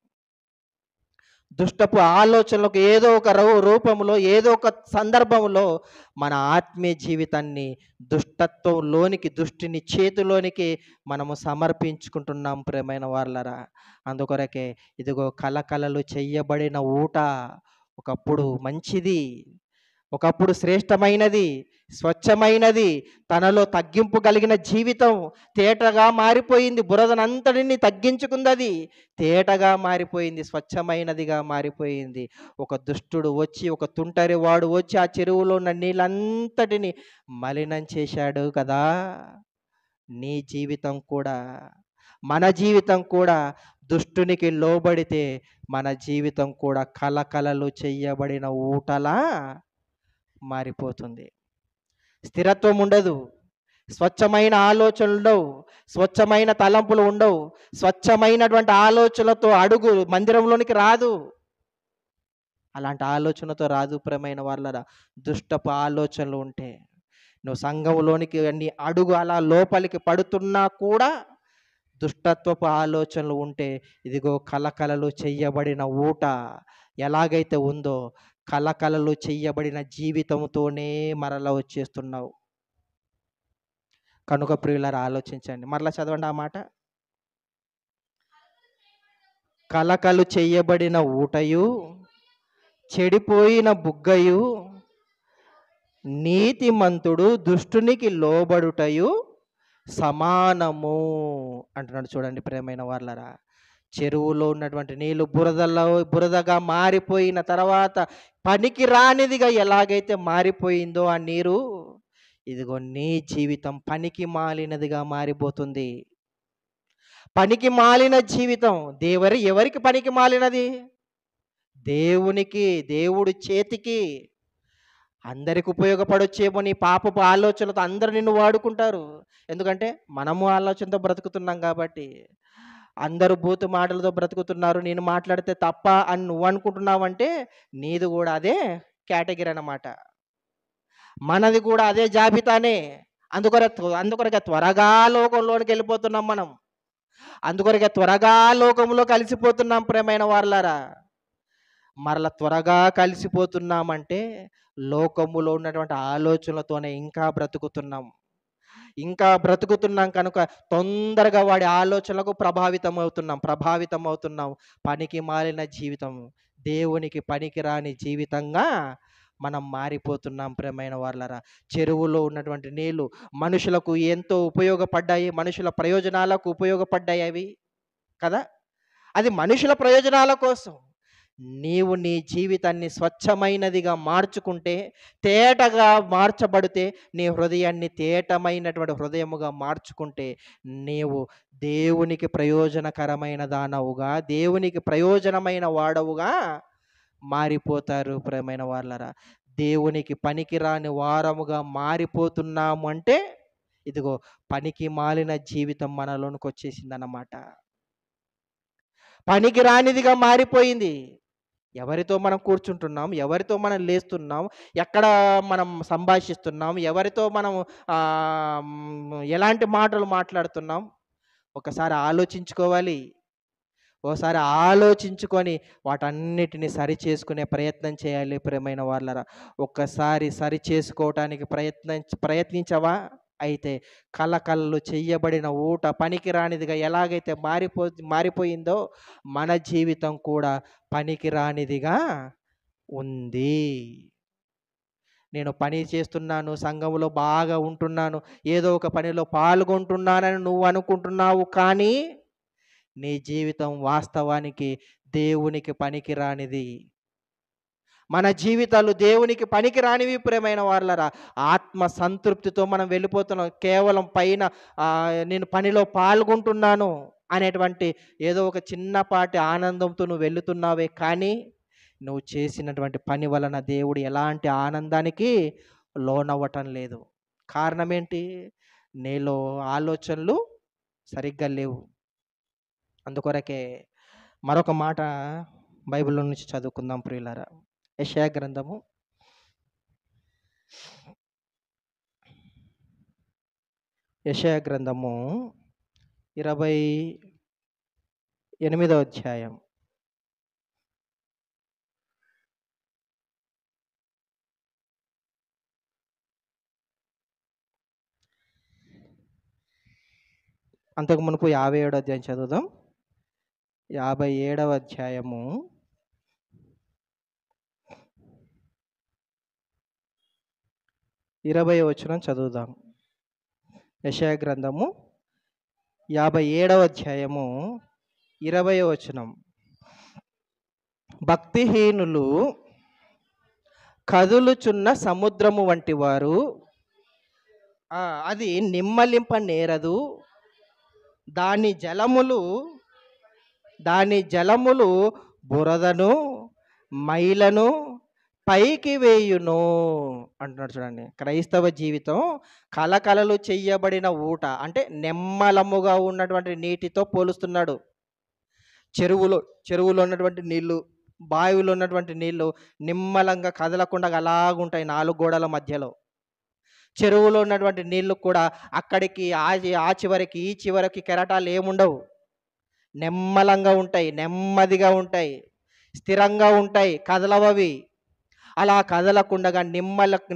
దుష్టపు ఆలోచనలకు ఏదో ఒక రూపంలో, ఏదో ఒక సందర్భంలో మన ఆత్మీయ జీవితాన్ని దుష్టత్వంలోనికి, దుష్టుని చేతిలోనికి మనము సమర్పించుకుంటున్నాం ప్రియమైన వాళ్ళరా. అందుకొరకే ఇదిగో కలకలలు చెయ్యబడిన ఊట ఒకప్పుడు మంచిది, ఒకప్పుడు శ్రేష్టమైనది, స్వచ్ఛమైనది, తనలో తగ్గింపు కలిగిన జీవితం తేటగా మారిపోయింది. బురదనంతటిని తగ్గించుకుందది, తేటగా మారిపోయింది, స్వచ్ఛమైనదిగా మారిపోయింది. ఒక దుష్టుడు వచ్చి, ఒక తుంటరి వాడు వచ్చి ఆ చెరువులో ఉన్న నీళ్ళంతటిని మలినం చేశాడు కదా. నీ జీవితం కూడా, మన జీవితం కూడా దుష్టునికి లోబడితే మన జీవితం కూడా కలకలలు చెయ్యబడిన ఊటలా మారిపోతుంది. స్థిరత్వం ఉండదు, స్వచ్ఛమైన ఆలోచనలు ఉండవు, స్వచ్ఛమైన తలంపులు ఉండవు, స్వచ్ఛమైనటువంటి ఆలోచనలతో అడుగు మందిరంలోనికి రాదు. అలాంటి ఆలోచనతో రాదు ప్రియమైన వాళ్ళరా. దుష్టపు ఆలోచనలు ఉంటే నువ్వు సంఘంలోనికి నీ అడుగు అలా లోపలికి పడుతున్నా కూడా దుష్టత్వపు ఆలోచనలు ఉంటే ఇదిగో కలకలలు చెయ్యబడిన ఊట ఎలాగైతే ఉందో కలకలలు చెయ్యబడిన జీవితంతోనే మరలా వచ్చేస్తున్నావు. కనుక ప్రియులారా ఆలోచించండి. మరలా చదవండి ఆ మాట. కలకలు చెయ్యబడిన ఊటయు, చెడిపోయిన బుగ్గయు, నీతిమంతుడు దుష్టునికి లోబడుటయు సమానము అంటున్నాడు. చూడండి ప్రియమైన వాళ్ళరా, చెరువులో ఉన్నటువంటి నీళ్ళు బురదగా మారిపోయిన తర్వాత పనికి రానిదిగా ఎలాగైతే మారిపోయిందో ఆ నీరు, ఇదిగో నీ జీవితం పనికి మాలినదిగా మారిపోతుంది. పనికి మాలిన జీవితం ఎవరికి పనికి మాలినది? దేవునికి, దేవుడి చేతికి. అందరికి ఉపయోగపడొచ్చేమో నీ పాపపు ఆలోచనలతో అందరూ నిన్ను వాడుకుంటారు. ఎందుకంటే మనము ఆలోచనతో బ్రతుకుతున్నాం కాబట్టి. అందరూ బూతు మాటలతో బ్రతుకుతున్నారు, నేను మాట్లాడితే తప్ప అని నువ్వు అనుకుంటున్నావంటే నీది కూడా అదే కేటగిరీ అన్నమాట. మనది కూడా అదే జాబితానే. అందుకొరకే త్వరగా లోకంలోనికి వెళ్ళిపోతున్నాం మనం. అందుకొరకే త్వరగా లోకంలో కలిసిపోతున్నాం ప్రియమైన వాళ్ళారా. మరల త్వరగా కలిసిపోతున్నామంటే లోకములో ఉన్నటువంటి ఆలోచనలతోనే ఇంకా బ్రతుకుతున్నాం కనుక తొందరగా వాడి ఆలోచనలకు ప్రభావితం అవుతున్నాం. పనికి మాలిన జీవితం, దేవునికి పనికిరాని జీవితంగా మనం మారిపోతున్నాం ప్రియమైన వాళ్ళరా. చెరువులో ఉన్నటువంటి నీళ్లు మనుషులకు ఎంతో ఉపయోగపడ్డాయి, మనుషుల ప్రయోజనాలకు ఉపయోగపడ్డాయి అవి కదా. అది మనుషుల ప్రయోజనాల కోసం. నీవు నీ జీవితాన్ని స్వచ్ఛమైనదిగా మార్చుకుంటే, తేటగా మార్చబడితే, నీ హృదయాన్ని తేటమైనటువంటి హృదయముగా మార్చుకుంటే నీవు దేవునికి ప్రయోజనకరమైన దానవుగా, దేవునికి ప్రయోజనమైన వాడవుగా మారిపోతారు ప్రియమైన వాళ్ళరా. దేవునికి పనికిరాని వారముగా మారిపోతున్నాము అంటే ఇదిగో పనికి మాలిన జీవితం మనలోనికి వచ్చేసిందన్నమాట. పనికి రానిదిగా మారిపోయింది. ఎవరితో మనం కూర్చుంటున్నాం, ఎవరితో మనం లేస్తున్నాం, ఎక్కడ మనం సంభాషిస్తున్నాం, ఎవరితో మనం ఎలాంటి మాటలు మాట్లాడుతున్నాం ఒకసారి ఆలోచించుకోవాలి. ఓసారి ఆలోచించుకొని వాటన్నిటిని సరి చేసుకునే ప్రయత్నం చేయాలి ప్రియమైన వాళ్ళరా. ఒక్కసారి సరి చేసుకోవటానికి ప్రయత్నించవా? అయితే కలకలలు చెయ్యబడిన ఊట పనికిరానిదిగా ఎలాగైతే మారిపోయిందో మన జీవితం కూడా పనికిరానిదిగా ఉంది. నేను పని చేస్తున్నాను, సంఘంలో బాగా ఉంటున్నాను, ఏదో ఒక పనిలో పాల్గొంటున్నానని నువ్వు అనుకుంటున్నావు, కానీ నీ జీవితం వాస్తవానికి దేవునికి పనికిరానిది. మన జీవితాలు దేవునికి పనికిరానివి ప్రియమైన వాళ్ళరా. ఆత్మ సంతృప్తితో మనం వెళ్ళిపోతున్నాం. కేవలం పైన నేను పనిలో పాల్గొంటున్నాను అనేటువంటి ఏదో ఒక చిన్నపాటి ఆనందంతో నువ్వు వెళ్తున్నావే కానీ నువ్వు చేసినటువంటి పని వలన దేవుడు ఎలాంటి ఆనందానికి లోనవ్వటం లేదు. కారణం ఏంటి? నీలో ఆలోచనలు సరిగ్గా లేవు. అందుకొరకే మరొక మాట బైబిల్లో నుంచి చదువుకుందాం ప్రియులారా. యెషయా గ్రంథము 28వ అధ్యాయం. అంతకు మునుపు 57వ అధ్యాయం చదువుదాం. 57వ అధ్యాయము 20వ వచనం చదువుదాం. యెషయా గ్రంథము 57వ అధ్యాయము 20వ వచనం. భక్తిహీనులు కదులుచున్న సముద్రము వంటి వారు, అది నిమ్మలింప నేరదు, దాని జలములు బురదను మైలను పైకి వేయును అంటున్నాడు. చూడండి, క్రైస్తవ జీవితం కలకలలు చెయ్యబడిన ఊట అంటే నెమ్మలముగా ఉన్నటువంటి నీటితో పోలుస్తున్నాడు. చెరువులో ఉన్నటువంటి నీళ్లు, బావిలో ఉన్నటువంటి నీళ్లు నిమ్మలంగా కదలకుండా అలాగుంటాయి 4 గోడల మధ్యలో. చెరువులో ఉన్నటువంటి నీళ్లు కూడా అక్కడికి ఆ చివరికి ఈ చివరికి కెరటాలు ఏముండవు, నెమ్మలంగా ఉంటాయి, నెమ్మదిగా ఉంటాయి, స్థిరంగా ఉంటాయి, కదలవవి. అలా కదలకుండా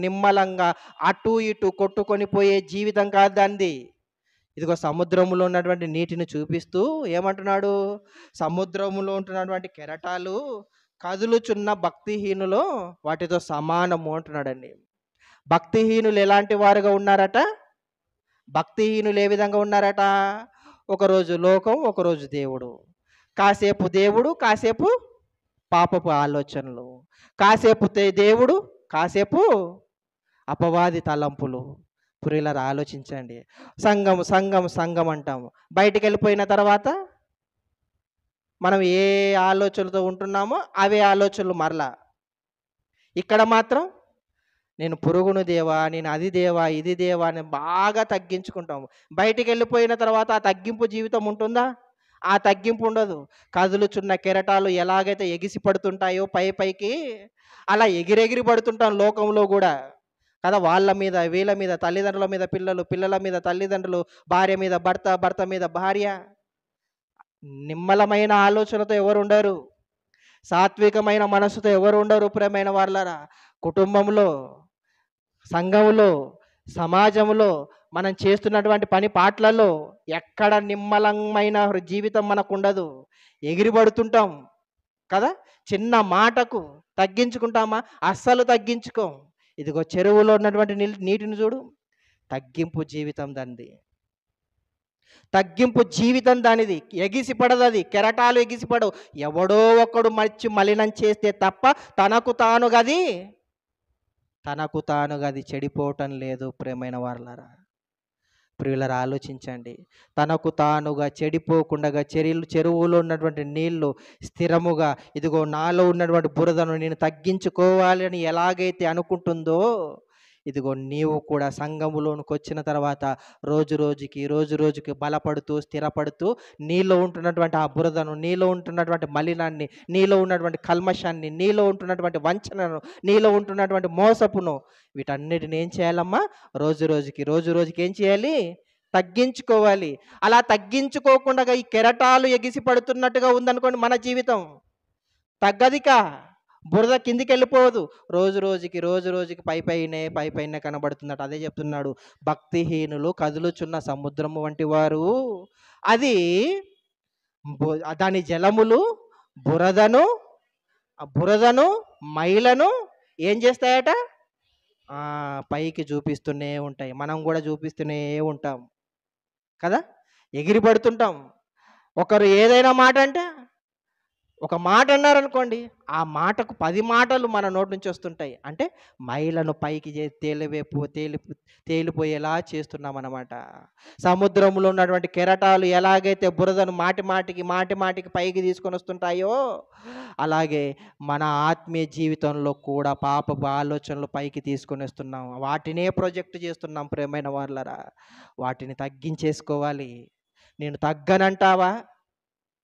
నిమ్మలంగా అటు ఇటు కొట్టుకొని పోయే జీవితం కాదు దానిది. ఇదిగో సముద్రంలో ఉన్నటువంటి నీటిని చూపిస్తూ ఏమంటున్నాడు? సముద్రంలో ఉంటున్నటువంటి కెరటాలు కదులుచున్న భక్తిహీనులు వాటితో సమానము అంటున్నాడండి. భక్తిహీనులు ఎలాంటి వారుగా ఉన్నారట? భక్తిహీనులు ఏ విధంగా ఉన్నారట? ఒకరోజు లోకం, ఒకరోజు దేవుడు. కాసేపు దేవుడు, కాసేపు పాపపు ఆలోచనలు. కాసేపు దేవుడు, కాసేపు అపవాది తలంపులు. పురిలరా ఆలోచించండి. సంఘం అంటాము. బయటికి వెళ్ళిపోయిన తర్వాత మనం ఏ ఆలోచనలతో ఉంటున్నామో అవే ఆలోచనలు మరలా. ఇక్కడ మాత్రం నేను పురుగును దేవా, నేను అది దేవా, ఇది దేవా అని బాగా తగ్గించుకుంటాము. బయటికి వెళ్ళిపోయిన తర్వాత ఆ తగ్గింపు జీవితం ఉంటుందా? ఆ తగ్గింపు ఉండదు. కదులుచున్న కెరటాలు ఎలాగైతే ఎగిసి పడుతుంటాయో పైకి, అలా ఎగిరెగిరి పడుతుంటాం లోకంలో కూడా కదా. వాళ్ళ మీద, వీళ్ళ మీద, తల్లిదండ్రుల మీద పిల్లలు, పిల్లల మీద తల్లిదండ్రులు, భార్య మీద భర్త, భర్త మీద భార్య. నిమ్మలమైన ఆలోచనతో ఎవరు ఉండరు, సాత్వికమైన మనసుతో ఎవరు ఉండరు ప్రియమైన వాళ్ళరా. కుటుంబంలో, సంఘంలో, సమాజంలో, మనం చేస్తున్నటువంటి పని పాటలలో ఎక్కడ నిమ్మలమైన జీవితం మనకు ఉండదు. ఎగిరిపడుతుంటాం కదా. చిన్న మాటకు తగ్గించుకుంటామా? అస్సలు తగ్గించుకోం. ఇదిగో చెరువులో ఉన్నటువంటి నీటిని చూడు, తగ్గింపు జీవితం దానిది. తగ్గింపు జీవితం దానిది. ఎగిసిపడదు అది, కెరటాలు ఎగిసిపడవు. ఎవడో ఒకడు మర్చి మలినం చేస్తే తప్ప తనకు తానుగది చెడిపోవటం లేదు ప్రియమైన వారలారా. ప్రియులరా ఆలోచించండి. తనకు తానుగా చెడిపోకుండా చెరువులో ఉన్నటువంటి నీళ్లు స్థిరముగా, ఇదిగో నాలో ఉన్నటువంటి బురదను నేను తగ్గించుకోవాలని ఎలాగైతే అనుకుంటుందో, ఇదిగో నీవు కూడా సంఘములోనికి వచ్చిన తర్వాత రోజు రోజుకి బలపడుతూ, స్థిరపడుతూ, నీలో ఉంటున్నటువంటి ఆ బురదను, నీలో ఉంటున్నటువంటి మలినాన్ని, నీలో ఉన్నటువంటి కల్మషాన్ని, నీలో ఉంటున్నటువంటి వంచనను, నీలో ఉంటున్నటువంటి మోసపును, వీటన్నిటిని ఏం చేయాలమ్మా? రోజు రోజుకి ఏం చేయాలి? తగ్గించుకోవాలి. అలా తగ్గించుకోకుండా ఈ కెరటాలు ఎగిసి పడుతున్నట్టుగా ఉందనుకోండి మన జీవితం, తగ్గదిక. బురద కిందికి వెళ్ళిపోదు. రోజు రోజుకి పైపైనే కనబడుతుందట. అదే చెప్తున్నాడు, భక్తిహీనులు కదులుచున్న సముద్రము వంటి వారు, అది దాని జలములు బురదను మైలను ఏం చేస్తాయట? పైకి చూపిస్తూనే ఉంటాయి. మనం కూడా చూపిస్తూనే ఉంటాం కదా, ఎగిరి పడుతుంటాం. ఒకరు ఏదైనా మాట అంటే ఒక మాట అన్నారనుకోండి, ఆ మాటకు 10 మాటలు మన నోటి నుంచి వస్తుంటాయి. అంటే మైలను పైకి తేలిపోయేలా చేస్తున్నామనమాట. సముద్రంలో ఉన్నటువంటి కెరటాలు ఎలాగైతే బురదను మాటి మాటికి పైకి తీసుకొనొస్తుంటాయో, అలాగే మన ఆత్మీయ జీవితంలో కూడా పాపపు ఆలోచనలు పైకి తీసుకొనొస్తున్నాం. వాటినే ప్రొజెక్ట్ చేస్తున్నాం ప్రియమైన వాళ్ళరా. వాటిని తగ్గించేసుకోవాలి. నేను తగ్గనంటావా?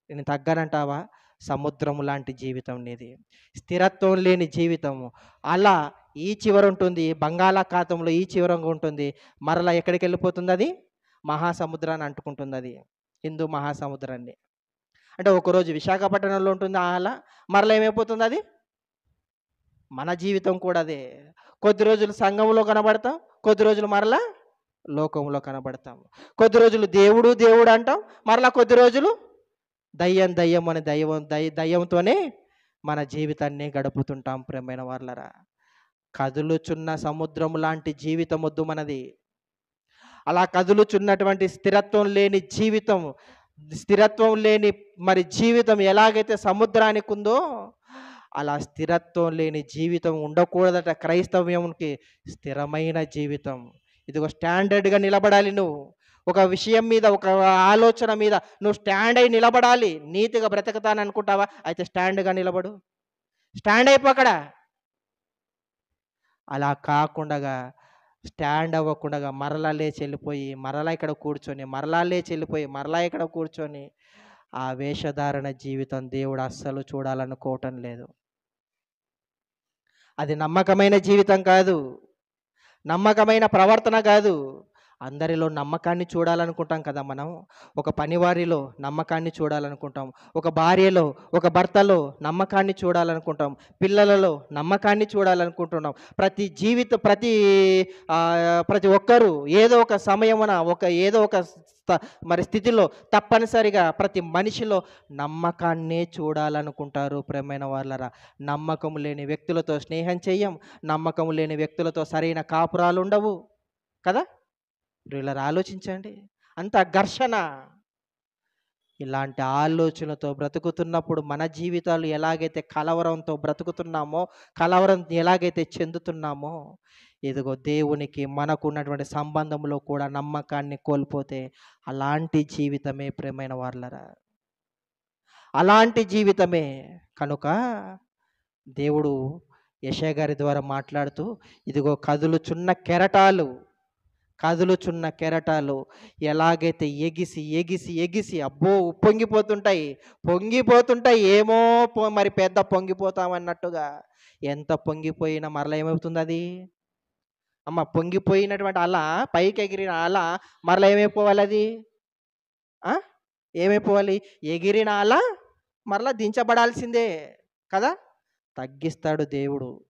నేను తగ్గనంటావా? సముద్రం లాంటి జీవితం నీది. స్థిరత్వం లేని జీవితము. అలా ఈ చివర ఉంటుంది, బంగాళాఖాతంలో ఈ చివరంగా ఉంటుంది. మరలా ఎక్కడికెళ్ళిపోతుందది? మహాసముద్రాన్ని అంటుకుంటుందది. హిందూ మహాసముద్రాన్ని. అంటే ఒకరోజు విశాఖపట్నంలో ఉంటుంది ఆ అల. మరలా ఏమైపోతుందది? మన జీవితం కూడా అదే. కొద్ది రోజులు సంఘంలో కనబడతాం. కొద్ది రోజులు మరలా లోకంలో కనబడతాం. కొద్ది రోజులు దేవుడు, దేవుడు అంటాం. మరలా కొద్ది రోజులు దయ్యం అని దయ్యంతోనే మన జీవితాన్ని గడుపుతుంటాం ప్రియమైన వాళ్ళరా. కదులుచున్న సముద్రం లాంటి జీవితం వద్దు మనది. అలా కదులుచున్నటువంటి స్థిరత్వం లేని మరి జీవితం ఎలాగైతే సముద్రానికి ఉందో, అలా స్థిరత్వం లేని జీవితం ఉండకూడదట క్రైస్తవ్యంకి. స్థిరమైన జీవితం. ఇదిగో స్టాండర్డ్గా నిలబడాలి నువ్వు. ఒక విషయం మీద, ఒక ఆలోచన మీద నువ్వు స్టాండ్ అయి నిలబడాలి. నీతిగా బ్రతకతాను అనుకుంటావా? అయితే స్టాండ్గా నిలబడు. స్టాండ్ అయిపోకడ. అలా కాకుండా స్టాండ్ అవ్వకుండా మరలా లేచి వెళ్ళిపోయి, మరలా ఇక్కడ కూర్చొని, మరలా లేచి వెళ్ళిపోయి, మరలా ఇక్కడ కూర్చొని, ఆ వేషధారణ జీవితం దేవుడు అస్సలు చూడాలనుకోవటం లేదు. అది నమ్మకమైన జీవితం కాదు. నమ్మకమైన ప్రవర్తన కాదు. అందరిలో నమ్మకాన్ని చూడాలనుకుంటాం కదా మనం. ఒక పనివారిలో నమ్మకాన్ని చూడాలనుకుంటాం. ఒక భార్యలో, ఒక భర్తలో నమ్మకాన్ని చూడాలనుకుంటాం. పిల్లలలో నమ్మకాన్ని చూడాలనుకుంటున్నాం. ప్రతి ఒక్కరూ ఏదో ఒక సమయమున ఏదో ఒక మరి స్థితిలో తప్పనిసరిగా ప్రతి మనిషిలో నమ్మకాన్నే చూడాలనుకుంటారు ప్రియమైన వాళ్ళరా. నమ్మకం లేని వ్యక్తులతో స్నేహం చెయ్యం. నమ్మకం లేని వ్యక్తులతో సరైన కాపురాలు ఉండవు కదా. వీళ్ళని ఆలోచించండి. అంత ఘర్షణ. ఇలాంటి ఆలోచనతో బ్రతుకుతున్నప్పుడు మన జీవితాలు ఎలాగైతే కలవరంతో బ్రతుకుతున్నామో, కలవరం ఎలాగైతే చెందుతున్నామో, ఇదిగో దేవునికి మనకు ఉన్నటువంటి సంబంధంలో కూడా నమ్మకాన్ని కోల్పోతే అలాంటి జీవితమే ప్రియమైన వాళ్ళరా. అలాంటి జీవితమే. కనుక దేవుడు యెషయా గారి ద్వారా మాట్లాడుతూ, ఇదిగో కదులుచున్న కెరటాలు ఎలాగైతే ఎగిసి అబ్బో పొంగిపోతుంటాయి. ఏమో మరి పెద్ద పొంగిపోతామన్నట్టుగా. ఎంత పొంగిపోయినా మరలా ఏమవుతుంది అది? పొంగిపోయినటువంటి అల, పైకి ఎగిరిన అల మరలా ఏమైపోవాలి అది? ఏమైపోవాలి? ఎగిరిన అల మరలా దించబడాల్సిందే కదా. తగ్గిస్తాడు దేవుడు.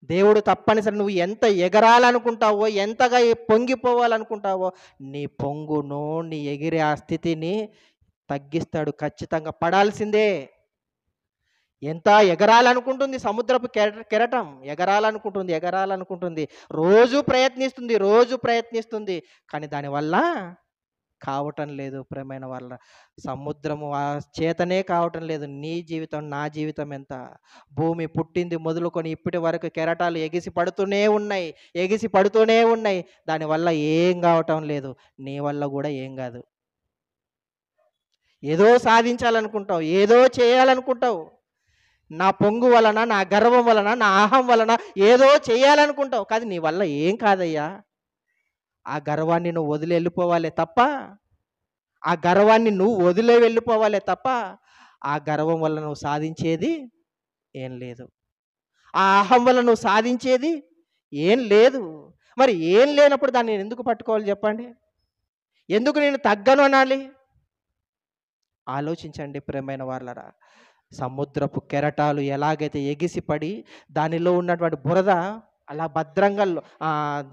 దేవుడు తప్పనిసరి నువ్వు ఎంత ఎగరాలనుకుంటావో, ఎంతగా పొంగిపోవాలనుకుంటావో, నీ ఎగిరే ఆ స్థితిని తగ్గిస్తాడు. ఖచ్చితంగా పడాల్సిందే. ఎంత ఎగరాలనుకుంటుంది సముద్రపు కెరటం. ఎగరాలనుకుంటుంది. రోజు ప్రయత్నిస్తుంది. కానీ దానివల్ల కావటం లేదు ప్రియమైన వాళ్ళ. సముద్రము ఆ చేతనే కావటం లేదు. నీ జీవితం, నా జీవితం ఎంత? భూమి పుట్టింది మొదలుకొని ఇప్పటి వరకు కెరటాలు ఎగిసి పడుతూనే ఉన్నాయి. దానివల్ల ఏం కావటం లేదు. నీ వల్ల కూడా ఏం కాదు. ఏదో సాధించాలనుకుంటావు, ఏదో చేయాలనుకుంటావు. నా పొంగు వలన, నా గర్వం వలన, నా అహం వలన ఏదో చేయాలనుకుంటావు. కాదు, నీ వల్ల ఏం కాదయ్యా. ఆ గర్వాన్ని నువ్వు వదిలి వెళ్ళిపోవాలే తప్ప ఆ గర్వం వల్ల నువ్వు సాధించేది ఏం లేదు. ఆ అహం వల్ల నువ్వు సాధించేది ఏం లేదు. మరి ఏం లేనప్పుడు దాన్ని నేను ఎందుకు పట్టుకోవాలి చెప్పండి? ఎందుకు నేను తగ్గను అనాలి? ఆలోచించండి ప్రియమైన వాళ్ళరా. సముద్రపు కెరటాలు ఎలాగైతే ఎగిసిపడి దానిలో ఉన్నటువంటి బురద అలా భద్రంగా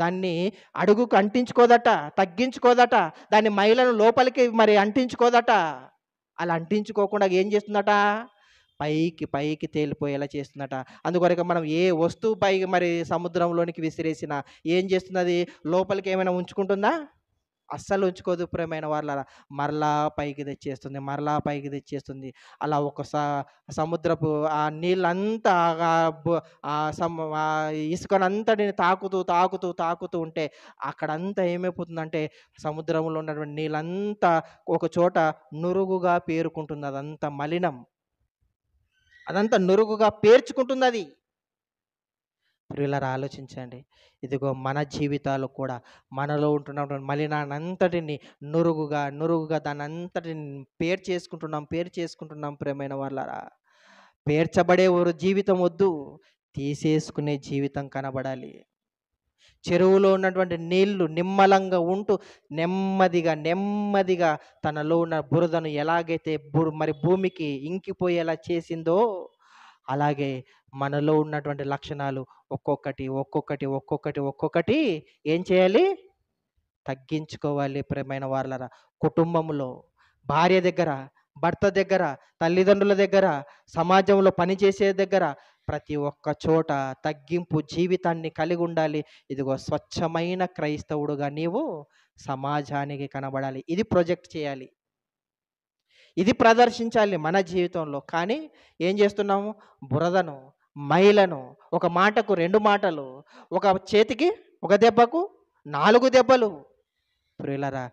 దాన్ని అడుగుకు అంటించుకోదట, తగ్గించుకోదట. దాని మైలను లోపలికి మరి అంటించుకోదట. అలా అంటించుకోకుండా ఏం చేస్తుందట? పైకి తేలిపోయేలా చేస్తుందట. అందుకొరకు మనం ఏ వస్తువు పైకి మరి సముద్రంలోనికి విసిరేసినా ఏం చేస్తుంది? అది లోపలికి ఏమైనా ఉంచుకుంటుందా? అస్సలు ఉంచుకోదు ప్రియమైన వాళ్ళారా. మరలా పైకి తెచ్చేస్తుంది, మరలా పైకి తెచ్చేస్తుంది. అలా ఒక సముద్రపు ఆ నీళ్ళంతా ఇసుకనంతటిని తాకుతూ, తాకుతూ, తాకుతూ ఉంటే అక్కడంతా ఏమైపోతుందంటే సముద్రంలో ఉన్నటువంటి నీళ్ళంతా ఒక చోట నురుగుగా పేరుకుంటుంది. అదంతా మలినం. అదంతా నురుగుగా పేర్చుకుంటుందది. ప్రియులారా ఆలోచించండి. ఇదిగో మన జీవితాలు కూడా మనలో ఉంటున్నటువంటి మలినాన్నంతటిని నురుగుగా, నురుగుగా దాన్నంతటిని పేర్చేసుకుంటున్నాం ప్రియమైన వాళ్ళారా. పేర్చబడే జీవితం వద్దు. తీసేసుకునే జీవితం కనబడాలి. చెరువులో ఉన్నటువంటి నీళ్లు నిమ్మలంగా ఉంటూ నెమ్మదిగా, నెమ్మదిగా తనలో ఉన్న బురదను ఎలాగైతే మరి భూమికి ఇంకిపోయేలా చేసిందో, అలాగే మనలో ఉన్నటువంటి లక్షణాలు ఒక్కొక్కటి, ఒక్కొక్కటి, ఒక్కొక్కటి, ఒక్కొక్కటి ఏం చేయాలి? తగ్గించుకోవాలి ప్రియమైన వాళ్ళరా. కుటుంబంలో, భార్య దగ్గర, భర్త దగ్గర, తల్లిదండ్రుల దగ్గర, సమాజంలో పనిచేసే దగ్గర, ప్రతి ఒక్క చోట తగ్గింపు జీవితాన్ని కలిగి ఉండాలి. ఇదిగో స్వచ్ఛమైన క్రైస్తవుడుగా నీవు సమాజానికి కనబడాలి. ఇది ప్రొజెక్ట్ చేయాలి. ఇది ప్రదర్శించాలి మన జీవితంలో. కానీ ఏం చేస్తున్నాము? బురదను, మైలను, ఒక మాటకు 2 మాటలు, ఒక చేతికి ఒక దెబ్బకు 4 దెబ్బలు. ప్రియులారా,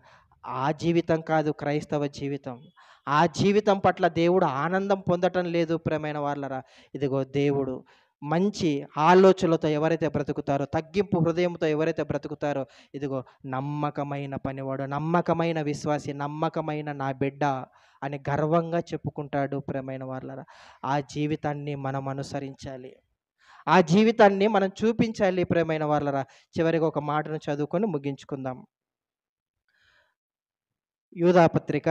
ఆ జీవితం కాదు క్రైస్తవ జీవితం. ఆ జీవితం పట్ల దేవుడు ఆనందం పొందటం లేదు ప్రియమైన వాళ్ళరా. ఇదిగో దేవుడు మంచి ఆలోచనలతో ఎవరైతే బ్రతుకుతారో, తగ్గింపు హృదయంతో ఎవరైతే బ్రతుకుతారో, ఇదిగో నమ్మకమైన పనివాడు, నమ్మకమైన విశ్వాసి, నమ్మకమైన నా బిడ్డ అని గర్వంగా చెప్పుకుంటాడు ప్రియమైన వాళ్ళరా. ఆ జీవితాన్ని మనం అనుసరించాలి. ఆ జీవితాన్ని మనం చూపించాలి ప్రియమైన వాళ్ళరా. చివరికి ఒక మాటను చదువుకొని ముగించుకుందాం. యూదాపత్రిక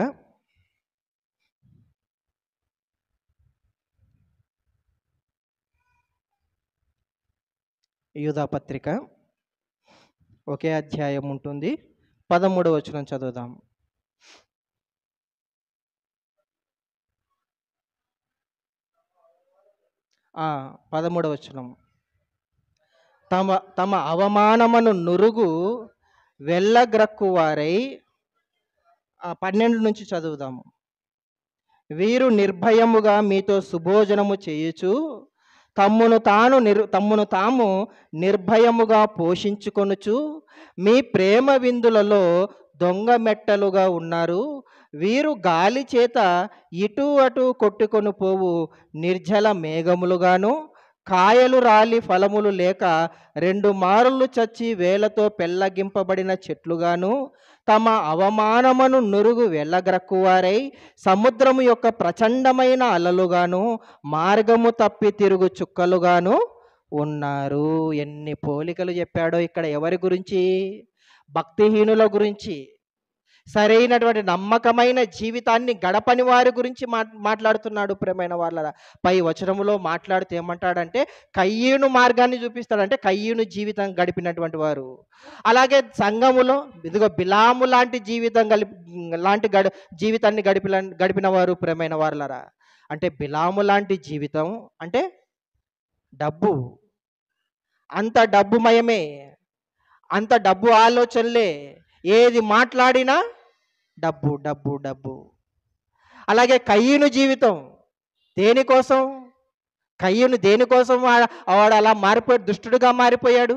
1 ఒకే అధ్యాయం ఉంటుంది. 13వ వచనం చదువుదాం. 13వ వచనం. తమ తమ అవమానమును నురుగు వెళ్ళగ్రక్కువారై 12 నుంచి చదువుదాము. వీరు నిర్భయముగా మీతో సుభోజనము చేయుచు తమ్మును తాము నిర్భయముగా పోషించుకొనుచు మీ ప్రేమ విందులలో దొంగ మెట్టలుగా ఉన్నారు. వీరు గాలి చేత ఇటు అటు కొట్టుకొని పోవు నిర్జల మేఘములుగాను, కాయలు రాలి ఫలములు లేక 2 మారులు చచ్చి వేలతో పెళ్ళగింపబడిన చెట్లుగాను, తమ అవమానమును నురుగు వెళ్ళగ్రక్కువారై సముద్రము యొక్క ప్రచండమైన అలలుగాను, మార్గము తప్పి తిరుగు చుక్కలుగాను ఉన్నారు. ఎన్ని పోలికలు చెప్పాడో ఇక్కడ. ఎవరి గురించి? భక్తిహీనుల గురించి. సరైనటువంటి నమ్మకమైన జీవితాన్ని గడపని వారి గురించి మాట్లాడుతున్నాడు ప్రియమైన వాళ్ళ. పై వచనములో మాట్లాడుతూ ఏమంటాడంటే కయ్యూను మార్గాన్ని చూపిస్తాడంటే కయ్యూను జీవితం గడిపినటువంటి వారు. అలాగే సంఘములో ఇదిగో బిలాము లాంటి జీవితాన్ని గడిపిన వారు ప్రియమైన వాళ్ళరా. అంటే బిలాము లాంటి జీవితం అంటే డబ్బు, అంత డబ్బుమయమే, అంత డబ్బు ఆలోచనలే, ఏది మాట్లాడినా డబ్బు, డబ్బు, డబ్బు. అలాగే కయ్యూను జీవితం దేనికోసం? కయ్యూను దేనికోసం వాడు అలా మారిపోయాడు, దుష్టుడుగా మారిపోయాడు?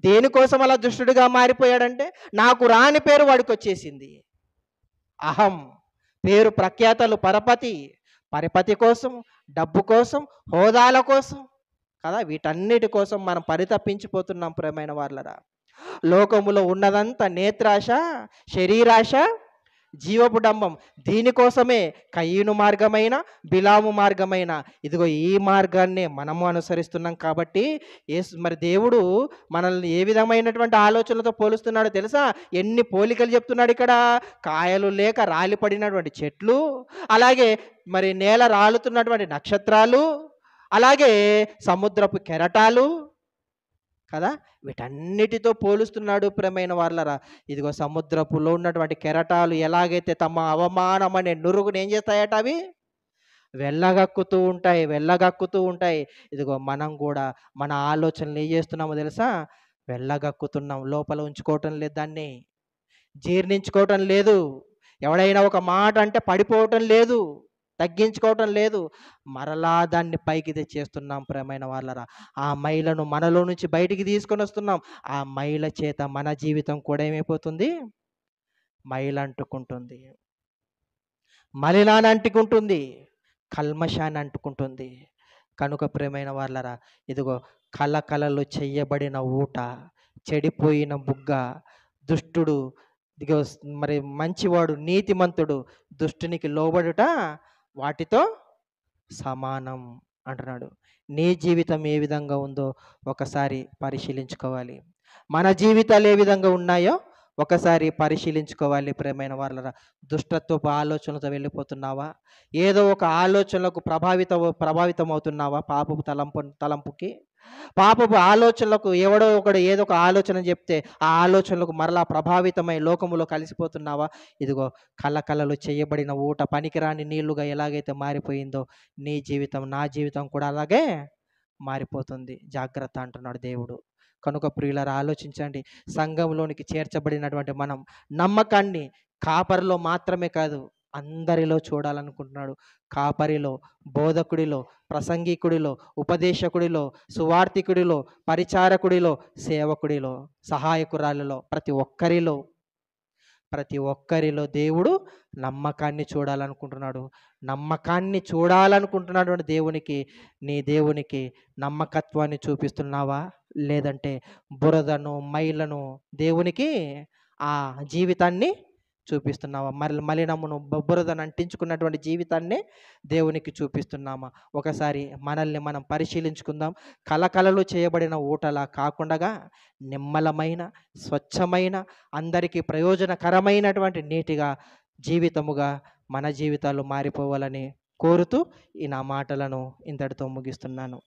దేనికోసం అలా దుష్టుడుగా మారిపోయాడంటే నాకు రాని పేరు వాడికి వచ్చేసింది. అహం, పేరు ప్రఖ్యాతలు, పరిపతి కోసం, డబ్బు కోసం, హోదాల కోసం కదా, వీటన్నిటి కోసం మనం పరితపించిపోతున్నాం ప్రియమైన వాళ్ళరా. లోకములో ఉన్నదంతా నేత్రాశ, శరీరాశ, జీవపు డంబం. దీనికోసమే కయ్యూను మార్గమైన, బిలాము మార్గమైన ఇదిగో ఈ మార్గాన్నే మనము అనుసరిస్తున్నాం. కాబట్టి మరి దేవుడు మనల్ని ఏ విధమైనటువంటి ఆలోచనలతో పోలుస్తున్నాడో తెలుసా? ఎన్ని పోలికలు చెప్తున్నాడు ఇక్కడ. కాయలు లేక రాలిపడినటువంటి చెట్లు, అలాగే మరి నేల రాలుతున్నటువంటి నక్షత్రాలు, అలాగే సముద్రపు కెరటాలు కదా, వీటన్నిటితో పోలుస్తున్నాడు ప్రియమైన వాళ్ళరా. ఇదిగో సముద్రపులో ఉన్నటువంటి కెరటాలు ఎలాగైతే తమ అవమానం అనే నురుగును ఏం చేస్తాయట? అవి వెళ్ళగక్కుతూ ఉంటాయి. ఇదిగో మనం కూడా మన ఆలోచనలు ఏం చేస్తున్నామో తెలుసా? వెళ్ళగక్కుతున్నాం, లోపల ఉంచుకోవటం లేదు దాన్ని. జీర్ణించుకోవటం లేదు. ఎవడైనా ఒక మాట అంటే పడిపోవటం లేదు, తగ్గించుకోవటం లేదు. మరలా దాన్ని పైకి తెచ్చేస్తున్నాం ప్రియమైన వాళ్ళరా. ఆ మైలను మనలో నుంచి బయటికి తీసుకొని వస్తున్నాం. ఆ మైల చేత మన జీవితం కూడా ఏమైపోతుంది? మైలంటుకుంటుంది, మలినాన్ని అంటుకుంటుంది, కల్మషాన్ని అంటుకుంటుంది. కనుక ప్రియమైన వాళ్ళరా, ఇదిగో కలకలలు చెయ్యబడిన ఊట, చెడిపోయిన బుగ్గ, దుష్టుడు ఇదిగో మరి మంచివాడు నీతిమంతుడు దుష్టునికి లోబడుట వాటితో సమానం అంటున్నాడు. నీ జీవితం ఏ విధంగా ఉందో ఒకసారి పరిశీలించుకోవాలి. మన జీవితాలు ఏ విధంగా ఉన్నాయో ఒకసారి పరిశీలించుకోవాలి ప్రియమైన వాళ్ళరా. దుష్టత్వపు ఆలోచనలతో వెళ్ళిపోతున్నావా? ఏదో ఒక ఆలోచనలకు ప్రభావితం అవుతున్నావా? పాపపు తలంపుకి, పాపపు ఆలోచనలకు ఎవడో ఒకడు ఏదో ఒక ఆలోచన చెప్తే ఆ ఆలోచనలకు మరలా ప్రభావితమై లోకములో కలిసిపోతున్నావా? ఇదిగో కలకలలు చేయబడిన ఊట పనికిరాని నీళ్లుగా ఎలాగైతే మారిపోయిందో నీ జీవితం, నా జీవితం కూడా అలాగే మారిపోతుంది. జాగ్రత్త అంటున్నాడు దేవుడు. కనుక ప్రియులారా, ఆలోచించండి. సంఘంలోనికి చేర్చబడినటువంటి మనం నమ్మకాన్ని కాపరిలో మాత్రమే కాదు అందరిలో చూడాలనుకుంటున్నాడు. కాపరిలో, బోధకుడిలో, ప్రసంగికుడిలో, ఉపదేశకుడిలో, సువార్థికుడిలో, పరిచారకుడిలో, సేవకుడిలో, సహాయకురాలిలో, ప్రతి ఒక్కరిలో దేవుడు నమ్మకాన్ని చూడాలనుకుంటున్నాడు. నమ్మకాన్ని చూడాలనుకుంటున్నటువంటి నీ దేవునికి నమ్మకత్వాన్ని చూపిస్తున్నావా? లేదంటే బురదను, మైలను దేవునికి ఆ జీవితాన్ని చూపిస్తున్నావా? మలినమును, బురదను అంటించుకున్నటువంటి జీవితాన్ని దేవునికి చూపిస్తున్నామా? ఒకసారి మనల్ని మనం పరిశీలించుకుందాం. కలకలలు చేయబడిన ఊటలా కాకుండా నిమ్మలమైన, స్వచ్ఛమైన, అందరికీ ప్రయోజనకరమైనటువంటి నీటిగా జీవితముగా మన జీవితాలు మారిపోవాలని కోరుతూ ఈ నా మాటలను ఇంతటితో ముగిస్తున్నాను.